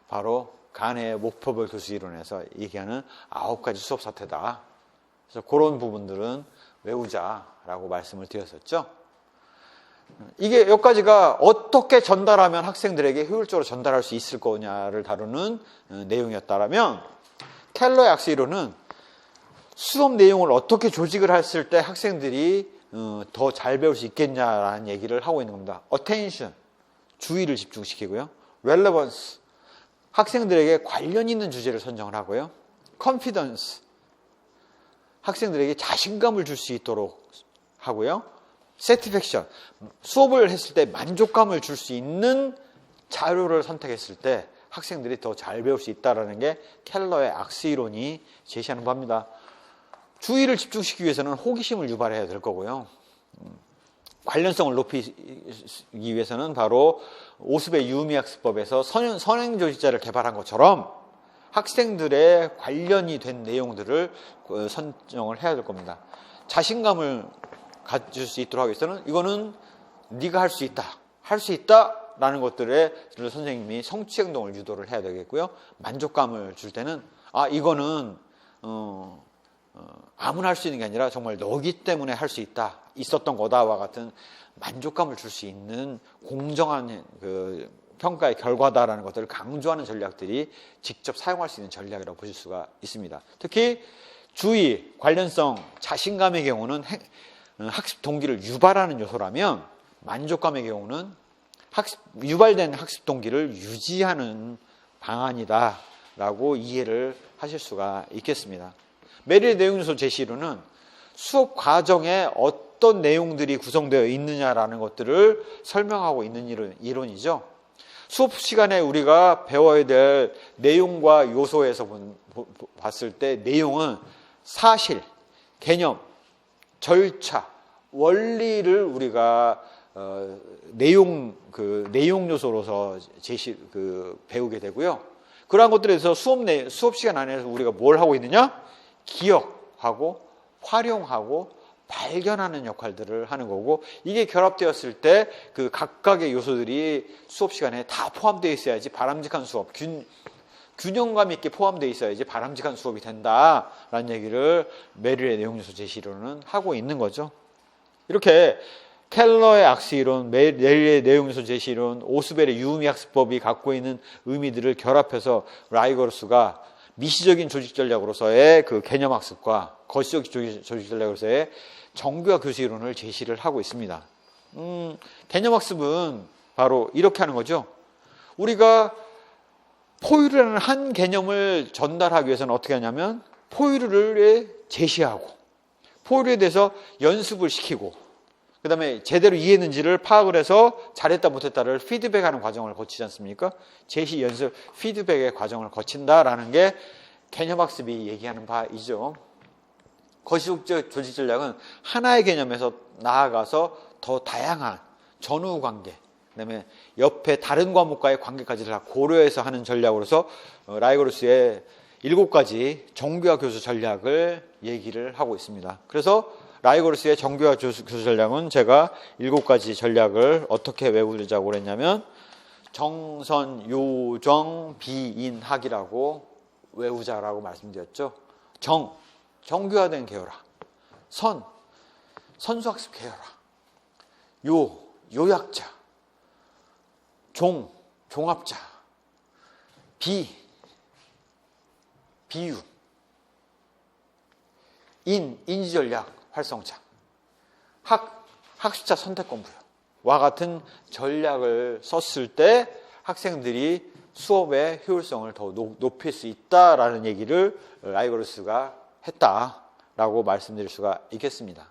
바로 간의 목표별 교수 이론에서 얘기하는 9가지 수업 사태다. 그래서 그런 부분들은 외우자라고 말씀을 드렸었죠. 이게 여기까지가 어떻게 전달하면 학생들에게 효율적으로 전달할 수 있을 거냐를 다루는 내용이었다면 켈러의 악수 이론은 수업 내용을 어떻게 조직을 했을 때 학생들이 더 잘 배울 수 있겠냐라는 얘기를 하고 있는 겁니다. attention, 주의를 집중시키고요. relevance, 학생들에게 관련 있는 주제를 선정을 하고요. confidence, 학생들에게 자신감을 줄 수 있도록 하고요. satisfaction, 수업을 했을 때 만족감을 줄 수 있는 자료를 선택했을 때 학생들이 더 잘 배울 수 있다는 게 켈러의 악수 이론이 제시하는 바입니다. 주의를 집중시키기 위해서는 호기심을 유발해야 될 거고요. 관련성을 높이기 위해서는 바로 오스베 유의미학습법에서 선행조직자를 개발한 것처럼 학생들의 관련이 된 내용들을 선정을 해야 될 겁니다. 자신감을 가질 수 있도록 하기 위해서는 이거는 네가 할 수 있다, 할 수 있다라는 것들에 선생님이 성취행동을 유도를 해야 되겠고요. 만족감을 줄 때는 이거는 아무나 할 수 있는 게 아니라 정말 너기 때문에 할 수 있다, 있었던 거다와 같은 만족감을 줄 수 있는 공정한 그 평가의 결과다라는 것들을 강조하는 전략들이 직접 사용할 수 있는 전략이라고 보실 수가 있습니다. 특히 주의, 관련성, 자신감의 경우는 학습 동기를 유발하는 요소라면 만족감의 경우는 유발된 학습 동기를 유지하는 방안이다라고 이해를 하실 수가 있겠습니다. 메릴의 내용 요소 제시로는 수업 과정에 어떤 내용들이 구성되어 있느냐라는 것들을 설명하고 있는 이론이죠. 수업 시간에 우리가 배워야 될 내용과 요소에서 봤을 때 내용은 사실, 개념, 절차, 원리를 우리가 내용 요소로서 배우게 되고요. 그러한 것들에서 수업 시간 안에서 우리가 뭘 하고 있느냐? 기억하고 활용하고 발견하는 역할들을 하는 거고, 이게 결합되었을 때 그 각각의 요소들이 수업 시간에 다 포함되어 있어야지 바람직한 수업, 균형감 있게 포함되어 있어야지 바람직한 수업이 된다라는 얘기를 메릴의 내용 요소 제시로는 하고 있는 거죠. 이렇게 켈러의 악수 이론, 메릴의 내용 요소 제시 이론, 오스벨의 유의미 학습법이 갖고 있는 의미들을 결합해서 라이거르스가 미시적인 조직 전략으로서의 그 개념 학습과 거시적 조직 전략으로서의 정교화 교수 이론을 제시를 하고 있습니다. 개념 학습은 바로 이렇게 하는 거죠. 우리가 포유류라는 한 개념을 전달하기 위해서는 어떻게 하냐면 포유류를 제시하고 포유류에 대해서 연습을 시키고 그 다음에 제대로 이해했는지를 파악을 해서 잘했다 못했다를 피드백하는 과정을 거치지 않습니까? 제시, 연습, 피드백의 과정을 거친다라는 게 개념학습이 얘기하는 바이죠. 거시적 조직 전략은 하나의 개념에서 나아가서 더 다양한 전후 관계, 그다음에 옆에 다른 과목과의 관계까지를 다 고려해서 하는 전략으로서 라이거르스의 7가지 정교화 교수 전략을 얘기를 하고 있습니다. 그래서 라이거르스의 정교화 교수 전략은 제가 7가지 전략을 어떻게 외우자고 그랬냐면 정선, 요정, 비인학이라고 외우자라고 말씀드렸죠. 정교화된 계열화. 선수학습 계열화. 요약자. 종합자. 비유. 인지전략 활성차. 학습자 선택권부여와 같은 전략을 썼을 때 학생들이 수업의 효율성을 더 높일 수 있다라는 얘기를 라이거르스가 했다라고 말씀드릴 수가 있겠습니다.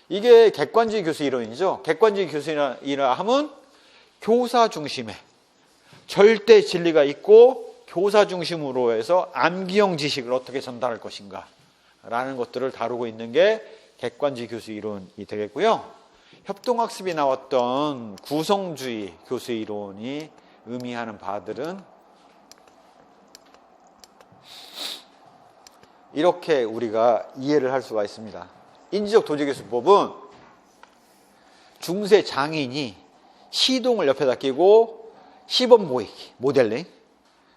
이게 객관주의 교수 이론이죠. 객관주의 교수이라 하면 교사 중심의 절대 진리가 있고 교사 중심으로 해서 암기형 지식을 어떻게 전달할 것인가 라는 것들을 다루고 있는 게 객관주의 교수 이론이 되겠고요. 협동학습이 나왔던 구성주의 교수 이론이 의미하는 바들은 이렇게 우리가 이해를 할 수가 있습니다. 인지적 도제교수법은 중세 장인이 시동을 옆에다 끼고 시범 보이기, 모델링,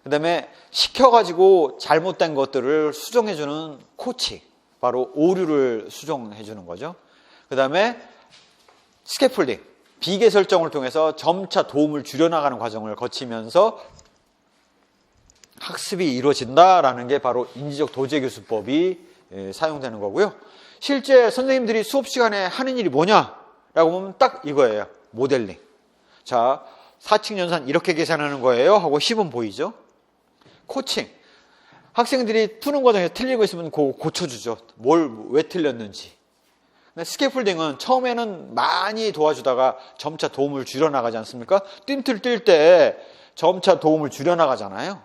그 다음에 시켜가지고 잘못된 것들을 수정해주는 코칭, 바로 오류를 수정해주는 거죠. 그 다음에 스캐폴딩, 비계 설정을 통해서 점차 도움을 줄여나가는 과정을 거치면서 학습이 이루어진다라는 게 바로 인지적 도제교수법이 사용되는 거고요. 실제 선생님들이 수업 시간에 하는 일이 뭐냐라고 보면 딱 이거예요. 모델링. 자, 사칙 연산 이렇게 계산하는 거예요 하고 시범 보이죠. 코칭. 학생들이 푸는 과정에서 틀리고 있으면 그거 고쳐주죠. 왜 틀렸는지. 스캐폴딩은 처음에는 많이 도와주다가 점차 도움을 줄여나가지 않습니까? 뜀틀 뛸 때 점차 도움을 줄여나가잖아요.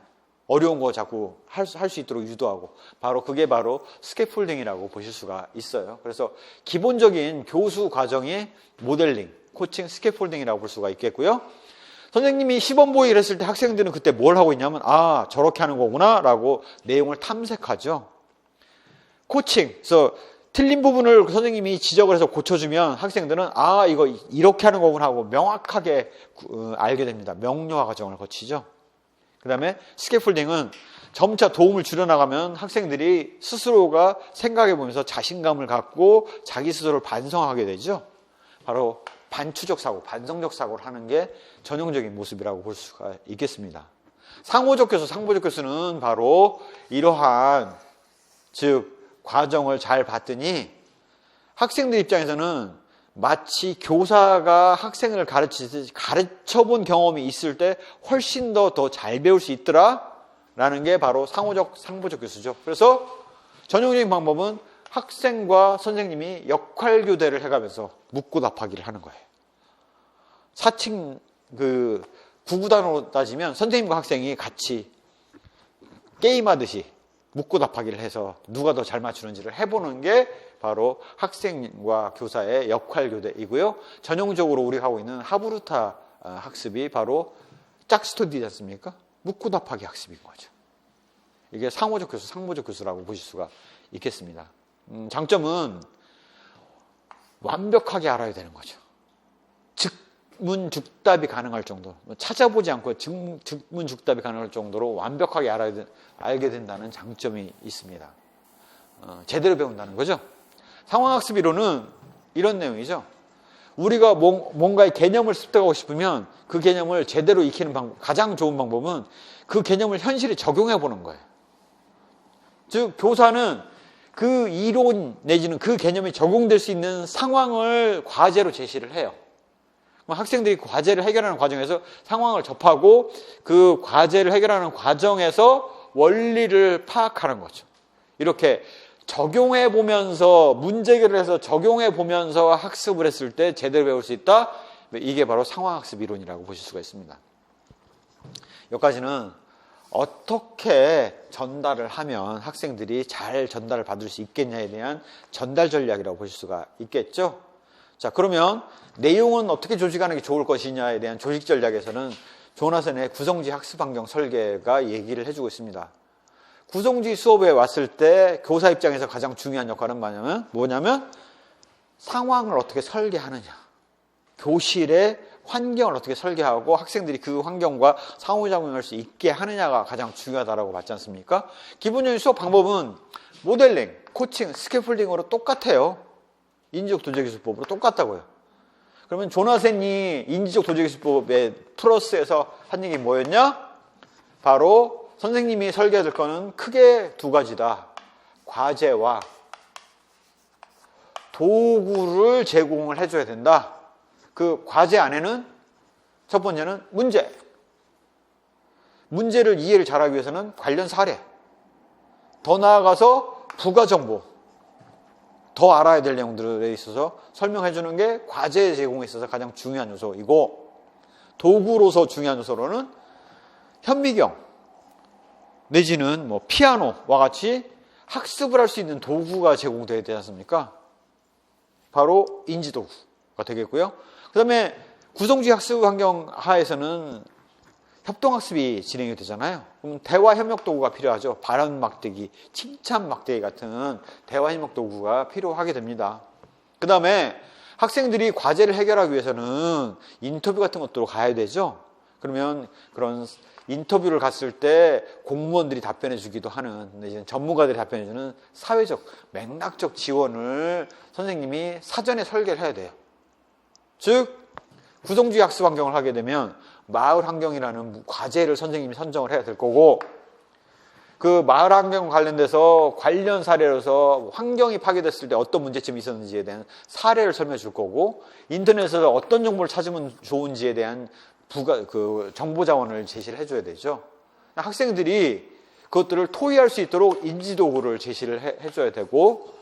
어려운 거 자꾸 할 수 있도록 유도하고. 그게 바로 스캐폴딩이라고 보실 수가 있어요. 그래서 기본적인 교수 과정이 모델링, 코칭, 스캐폴딩이라고 볼 수가 있겠고요. 선생님이 시범 보이를 했을 때 학생들은 그때 뭘 하고 있냐면 저렇게 하는 거구나 라고 내용을 탐색하죠. 코칭, 그래서 틀린 부분을 선생님이 지적을 해서 고쳐주면 학생들은 이거 이렇게 하는 거구나 하고 명확하게 알게 됩니다. 명료화 과정을 거치죠. 그 다음에 스캐폴딩은 점차 도움을 줄여나가면 학생들이 스스로가 생각해보면서 자신감을 갖고 자기 스스로를 반성하게 되죠. 바로 반추적 사고, 반성적 사고를 하는 게 전형적인 모습이라고 볼 수가 있겠습니다. 상호적 교수, 상보적 교수는 바로 이러한 과정을 잘 봤더니 학생들 입장에서는 마치 교사가 학생을 가르치듯이 가르쳐본 경험이 있을 때 훨씬 더 잘 배울 수 있더라라는 게 바로 상호적, 상보적 교수죠. 그래서 전형적인 방법은 학생과 선생님이 역할 교대를 해가면서 묻고 답하기를 하는 거예요. 사칭 구구단으로 따지면 선생님과 학생이 같이 게임하듯이 묻고 답하기를 해서 누가 더 잘 맞추는지를 해보는 게 바로 학생과 교사의 역할 교대이고요. 전형적으로 우리가 하고 있는 하브루타 학습이 바로 짝스터디지 않습니까? 묻고 답하기 학습인 거죠. 이게 상호적 교수, 상보적 교수라고 보실 수가 있겠습니다. 장점은 완벽하게 알아야 되는 거죠. 즉문즉답이 가능할 정도, 찾아보지 않고 즉문즉답이 가능할 정도로 완벽하게 알게 된다는 장점이 있습니다. 제대로 배운다는 거죠. 상황학습 이론은 이런 내용이죠. 우리가 뭔가의 개념을 습득하고 싶으면 그 개념을 제대로 익히는 방법, 가장 좋은 방법은 그 개념을 현실에 적용해 보는 거예요. 즉 교사는 그 이론 내지는 그 개념이 적용될 수 있는 상황을 과제로 제시를 해요. 학생들이 과제를 해결하는 과정에서 상황을 접하고 그 과제를 해결하는 과정에서 원리를 파악하는 거죠. 이렇게 적용해 보면서 문제 해결을 해서 적용해 보면서 학습을 했을 때 제대로 배울 수 있다. 이게 바로 상황학습 이론이라고 보실 수가 있습니다. 여기까지는 어떻게 전달을 하면 학생들이 잘 전달을 받을 수 있겠냐에 대한 전달 전략이라고 보실 수가 있겠죠. 자, 그러면 내용은 어떻게 조직하는 게 좋을 것이냐에 대한 조직 전략에서는 조나선의 구성주의 학습 환경 설계가 얘기를 해주고 있습니다. 구성주의 수업에 왔을 때 교사 입장에서 가장 중요한 역할은 뭐냐면 상황을 어떻게 설계하느냐, 교실의 환경을 어떻게 설계하고 학생들이 그 환경과 상호작용할 수 있게 하느냐가 가장 중요하다고 봤지 않습니까? 기본적인 수업 방법은 모델링, 코칭, 스캐폴딩으로 똑같아요. 인지적 도제기술법으로 똑같다고요. 그러면 조나센이 인지적 도제기술법의 플러스에서 한 얘기 뭐였냐? 바로 선생님이 설계할 거는 크게 두 가지다. 과제와 도구를 제공을 해줘야 된다. 그 과제 안에는 첫 번째는 문제. 문제를 이해를 잘하기 위해서는 관련 사례. 더 나아가서 부가 정보. 더 알아야 될 내용들에 있어서 설명해 주는 게 과제 제공에 있어서 가장 중요한 요소이고, 도구로서 중요한 요소로는 현미경 내지는 뭐 피아노와 같이 학습을 할 수 있는 도구가 제공되어야 되지 않습니까? 바로 인지도구가 되겠고요. 그 다음에 구성주의 학습 환경 하에서는 협동학습이 진행이 되잖아요. 그럼 대화 협력 도구가 필요하죠. 발언 막대기, 칭찬 막대기 같은 대화 협력 도구가 필요하게 됩니다. 그 다음에 학생들이 과제를 해결하기 위해서는 인터뷰 같은 것도 가야 되죠. 그러면 그런 인터뷰를 갔을 때 공무원들이 답변해 주기도 하는, 이제 전문가들이 답변해 주는 사회적, 맥락적 지원을 선생님이 사전에 설계를 해야 돼요. 즉, 구성주의 학습 환경을 하게 되면 마을 환경이라는 과제를 선생님이 선정을 해야 될 거고, 그 마을 환경 관련돼서 관련 사례로서 환경이 파괴됐을 때 어떤 문제점이 있었는지에 대한 사례를 설명해 줄 거고, 인터넷에서 어떤 정보를 찾으면 좋은지에 대한 정보 자원을 제시를 해줘야 되죠. 학생들이 그것들을 토의할 수 있도록 인지도구를 제시를 해줘야 되고,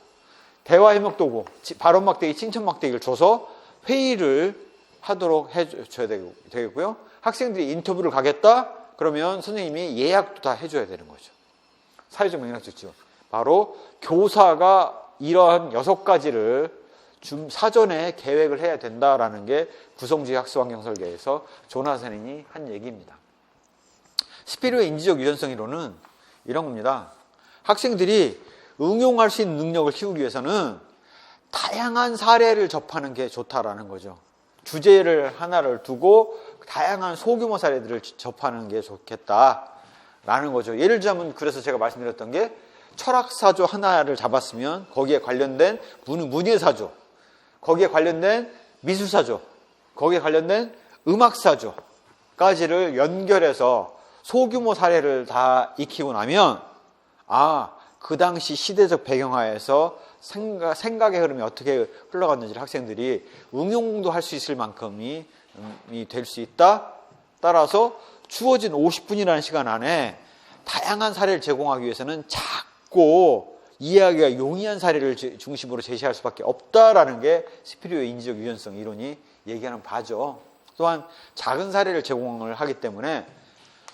대화 협력 도구, 발언 막대기, 칭찬 막대기를 줘서 회의를 하도록 해줘야 되겠고요. 학생들이 인터뷰를 가겠다? 그러면 선생님이 예약도 다 해줘야 되는 거죠. 사회적 맥락적 지원. 바로 교사가 이러한 6가지를 사전에 계획을 해야 된다라는 게 구성주의 학습 환경 설계에서 조나센이 한 얘기입니다. 스피로의 인지적 유연성 이론은 이런 겁니다. 학생들이 응용할 수 있는 능력을 키우기 위해서는 다양한 사례를 접하는 게 좋다라는 거죠. 주제를 하나를 두고 다양한 소규모 사례들을 접하는 게 좋겠다라는 거죠. 예를 들자면 그래서 제가 말씀드렸던 게 철학사조 하나를 잡았으면 거기에 관련된 문예사조, 거기에 관련된 미술사조, 거기에 관련된 음악사조까지를 연결해서 소규모 사례를 다 익히고 나면 그 당시 시대적 배경하에서 생각의 흐름이 어떻게 흘러갔는지를 학생들이 응용도 할 수 있을 만큼이 될 수 있다. 따라서 주어진 50분이라는 시간 안에 다양한 사례를 제공하기 위해서는 작고 이해하기가 용이한 사례를 중심으로 제시할 수밖에 없다라는 게 스피리오의 인지적 유연성 이론이 얘기하는 바죠. 또한 작은 사례를 제공을 하기 때문에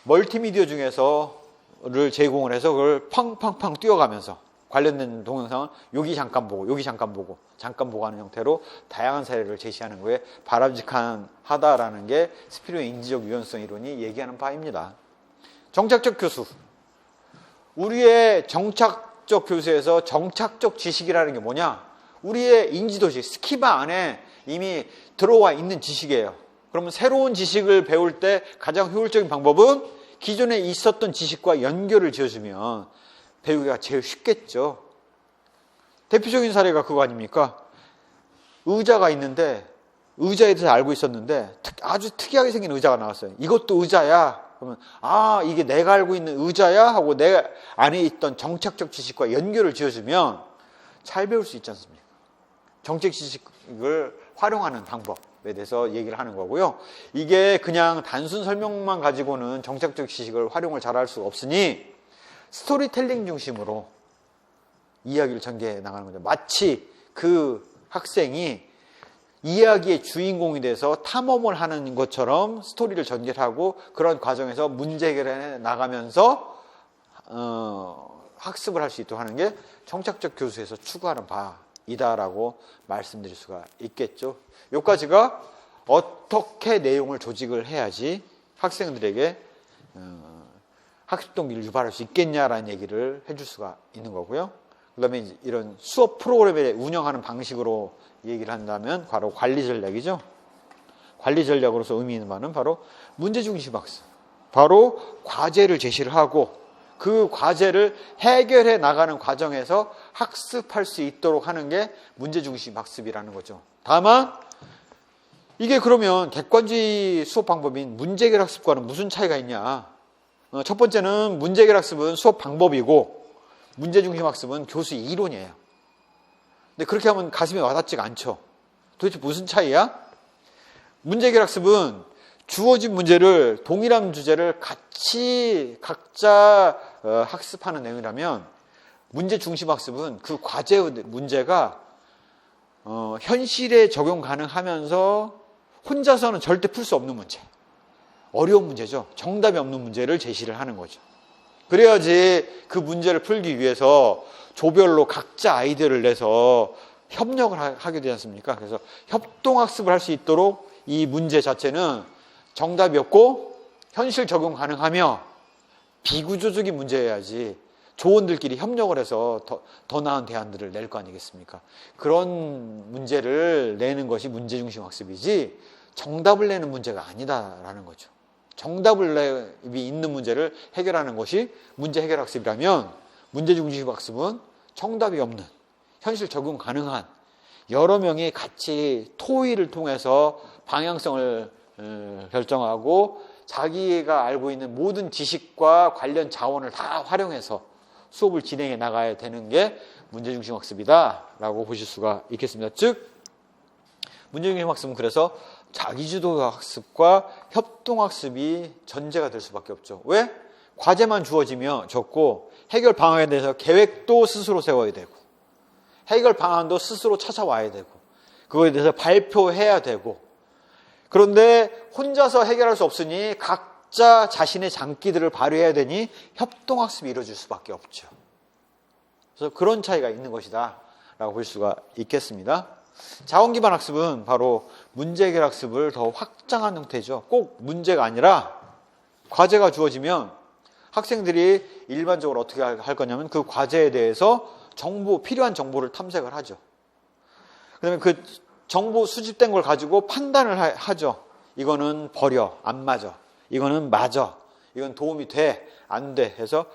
멀티미디어 중에서를 제공을 해서 그걸 팡팡팡 뛰어가면서 관련된 동영상은 여기 잠깐 보고 여기 잠깐 보고 하는 형태로 다양한 사례를 제시하는 거에 바람직하다라는 게 스피리오의 인지적 유연성 이론이 얘기하는 바입니다. 정착적 교수. 우리의 정착적 교수에서 정착적 지식이라는 게 뭐냐? 우리의 인지도식, 스키마 안에 이미 들어와 있는 지식이에요. 그러면 새로운 지식을 배울 때 가장 효율적인 방법은 기존에 있었던 지식과 연결을 지어주면 배우기가 제일 쉽겠죠. 대표적인 사례가 그거 아닙니까? 의자가 있는데 의자에 대해서 알고 있었는데 아주 특이하게 생긴 의자가 나왔어요. 이것도 의자야. 그러면 이게 내가 알고 있는 의자야? 하고 내 안에 있던 정착적 지식과 연결을 지어주면 잘 배울 수 있지 않습니까? 정책 지식을 활용하는 방법에 대해서 얘기를 하는 거고요. 이게 그냥 단순 설명만 가지고는 정착적 지식을 활용을 잘할 수 없으니 스토리텔링 중심으로 이야기를 전개해 나가는 거죠. 마치 그 학생이 이야기의 주인공이 돼서 탐험을 하는 것처럼 스토리를 전개하고 그런 과정에서 문제 해결해 나가면서 학습을 할 수 있도록 하는 게 정착적 교수에서 추구하는 바이다라고 말씀드릴 수가 있겠죠. 여기까지가 어떻게 내용을 조직을 해야지 학생들에게 학습 동기를 유발할 수 있겠냐라는 얘기를 해줄 수가 있는 거고요. 그 다음에 이런 수업 프로그램을 운영하는 방식으로 얘기를 한다면 바로 관리 전략이죠. 관리 전략으로서 의미 있는 바는 바로 문제중심 학습. 바로 과제를 제시를 하고 그 과제를 해결해 나가는 과정에서 학습할 수 있도록 하는 게 문제중심 학습이라는 거죠. 다만 이게 그러면 객관주의 수업 방법인 문제해결 학습과는 무슨 차이가 있냐? 첫 번째는 문제해결 학습은 수업 방법이고 문제중심 학습은 교수 이론이에요. 근데 그렇게 하면 가슴에 와닿지가 않죠. 도대체 무슨 차이야? 문제해결 학습은 주어진 문제를 동일한 주제를 같이 각자 학습하는 내용이라면 문제중심 학습은 그 과제 문제가 현실에 적용 가능하면서 혼자서는 절대 풀 수 없는 문제, 어려운 문제죠. 정답이 없는 문제를 제시를 하는 거죠. 그래야지 그 문제를 풀기 위해서 조별로 각자 아이디어를 내서 협력을 하게 되지 않습니까? 그래서 협동학습을 할 수 있도록 이 문제 자체는 정답이 없고 현실 적용 가능하며 비구조적인 문제여야지 조원들끼리 협력을 해서 더 나은 대안들을 낼 거 아니겠습니까? 그런 문제를 내는 것이 문제중심 학습이지 정답을 내는 문제가 아니다라는 거죠. 정답을 있는 문제를 해결하는 것이 문제 해결 학습이라면 문제중심 학습은 정답이 없는 현실 적용 가능한 여러 명이 같이 토의를 통해서 방향성을 결정하고 자기가 알고 있는 모든 지식과 관련 자원을 다 활용해서 수업을 진행해 나가야 되는 게 문제중심 학습이다라고 보실 수가 있겠습니다. 즉 문제중심 학습은 그래서 자기주도 학습과 협동학습이 전제가 될 수밖에 없죠. 왜? 과제만 주어지면 적고 해결 방안에 대해서 계획도 스스로 세워야 되고 해결 방안도 스스로 찾아와야 되고 그거에 대해서 발표해야 되고 그런데 혼자서 해결할 수 없으니 각자 자신의 장기들을 발휘해야 되니 협동학습이 이루어질 수밖에 없죠. 그래서 그런 차이가 있는 것이다 라고 볼 수가 있겠습니다. 자원기반 학습은 바로 문제해결 학습을 더 확장한 형태죠. 꼭 문제가 아니라 과제가 주어지면 학생들이 일반적으로 어떻게 할 거냐면 그 과제에 대해서 필요한 정보를 탐색을 하죠. 그다음에 그 정보 수집된 걸 가지고 판단을 하죠. 이거는 버려, 안 맞아. 이거는 맞아. 이건 도움이 돼, 안 돼 해서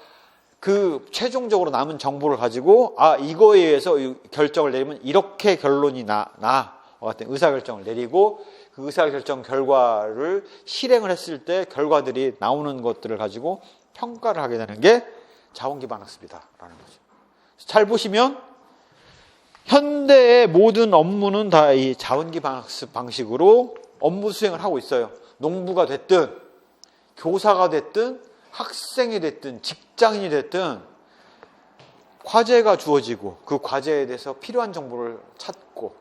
그 최종적으로 남은 정보를 가지고 이거에 의해서 결정을 내리면 이렇게 결론이 같은 의사결정을 내리고 그 의사결정 결과를 실행을 했을 때 결과들이 나오는 것들을 가지고 평가를 하게 되는 게 자원기반 학습이다라는 거죠. 잘 보시면 현대의 모든 업무는 다 이 자원기반 학습 방식으로 업무 수행을 하고 있어요. 농부가 됐든 교사가 됐든 학생이 됐든 직장인이 됐든 과제가 주어지고 그 과제에 대해서 필요한 정보를 찾고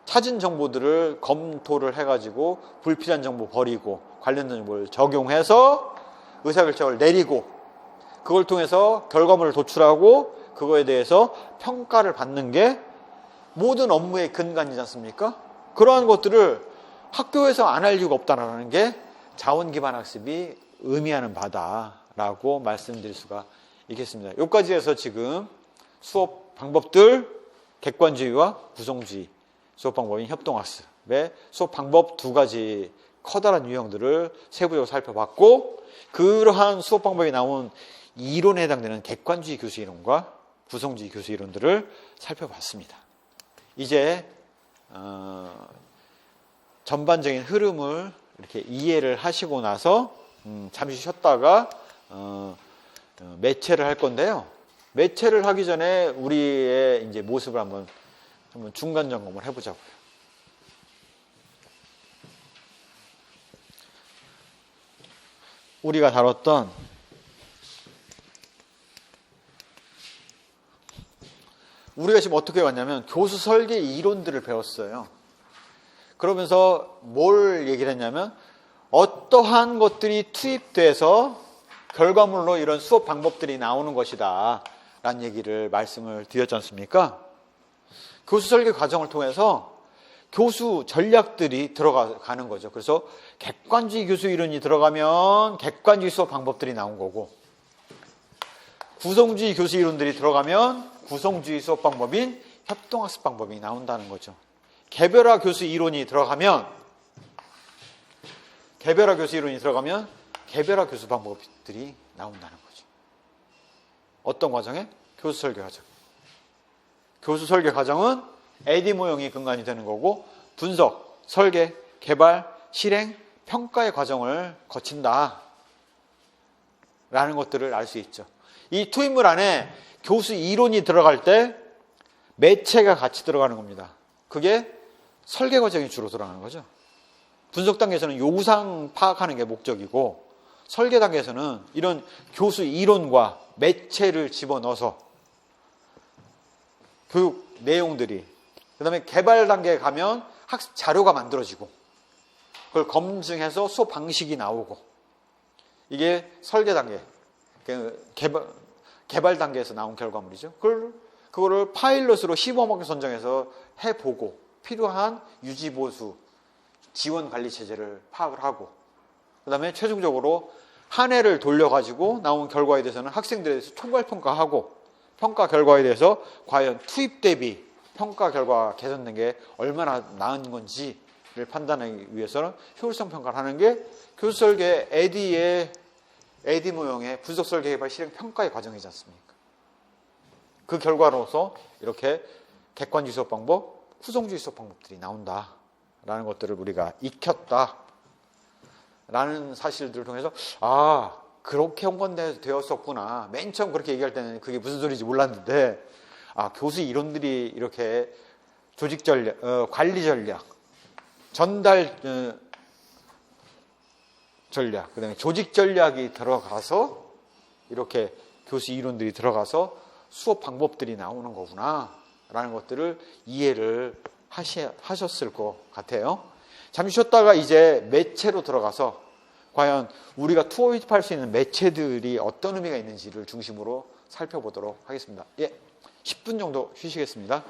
찾은 정보들을 검토를 해가지고 불필요한 정보 버리고 관련된 정보를 적용해서 의사결정을 내리고 그걸 통해서 결과물을 도출하고 그거에 대해서 평가를 받는 게 모든 업무의 근간이지 않습니까? 그러한 것들을 학교에서 안 할 이유가 없다는 게 자원기반 학습이 의미하는 바다라고 말씀드릴 수가 있겠습니다. 여기까지 해서 지금 수업 방법들, 객관주의와 구성주의 수업 방법인 협동학습의 수업 방법 두 가지 커다란 유형들을 세부적으로 살펴봤고 그러한 수업 방법이 나온 이론에 해당되는 객관주의 교수 이론과 구성주의 교수 이론들을 살펴봤습니다. 이제 전반적인 흐름을 이렇게 이해를 하시고 나서 잠시 쉬었다가 매체를 할 건데요. 매체를 하기 전에 우리의 이제 모습을 한번 중간 점검을 해보자고요. 우리가 다뤘던 우리가 지금 어떻게 왔냐면 교수 설계 이론들을 배웠어요. 그러면서 뭘 얘기를 했냐면 어떠한 것들이 투입돼서 결과물로 이런 수업 방법들이 나오는 것이다 라는 얘기를 말씀을 드렸지 않습니까? 교수 설계 과정을 통해서 교수 전략들이 들어가는 거죠. 그래서 객관주의 교수 이론이 들어가면 객관주의 수업 방법들이 나온 거고 구성주의 교수 이론들이 들어가면 구성주의 수업 방법인 협동학습 방법이 나온다는 거죠. 개별화 교수 이론이 들어가면 개별화 교수 이론이 들어가면 개별화 교수 방법들이 나온다는 거죠. 어떤 과정에? 교수 설계 과정. 교수 설계 과정은 AD 모형이 근간이 되는 거고 분석, 설계, 개발, 실행, 평가의 과정을 거친다 라는 것들을 알 수 있죠. 이 투입물 안에 교수 이론이 들어갈 때 매체가 같이 들어가는 겁니다. 그게 설계 과정이 주로 들어가는 거죠. 분석 단계에서는 요구사항 파악하는 게 목적이고 설계 단계에서는 이런 교수 이론과 매체를 집어넣어서 교육 내용들이, 그 다음에 개발 단계에 가면 학습 자료가 만들어지고 그걸 검증해서 수업 방식이 나오고, 이게 설계 단계, 개발 단계에서 나온 결과물이죠. 그거를 파일럿으로 시범학교 선정해서 해보고 필요한 유지보수, 지원 관리 체제를 파악을 하고, 그 다음에 최종적으로 한 해를 돌려가지고 나온 결과에 대해서는 학생들에 대해서 총괄 평가하고, 평가 결과에 대해서 과연 투입 대비 평가 결과가 개선된 게 얼마나 나은 건지를 판단하기 위해서는 효율성 평가를 하는 게 교수 설계 AD 모형의 분석 설계 개발 실행 평가의 과정이지 않습니까? 그 결과로서 이렇게 객관주의 수업 방법, 후성주의 수업 방법들이 나온다라는 것들을 우리가 익혔다라는 사실들을 통해서 그렇게 연관되었었구나. 맨 처음 그렇게 얘기할 때는 그게 무슨 소리인지 몰랐는데, 교수 이론들이 이렇게 조직 전략, 관리 전략, 전달 전략, 그 다음에 조직 전략이 들어가서 이렇게 교수 이론들이 들어가서 수업 방법들이 나오는 거구나 라는 것들을 이해를 하셨을 것 같아요. 잠시 쉬었다가 이제 매체로 들어가서 과연 우리가 투입할 수 있는 매체들이 어떤 의미가 있는지를 중심으로 살펴보도록 하겠습니다. 10분 정도 쉬시겠습니다.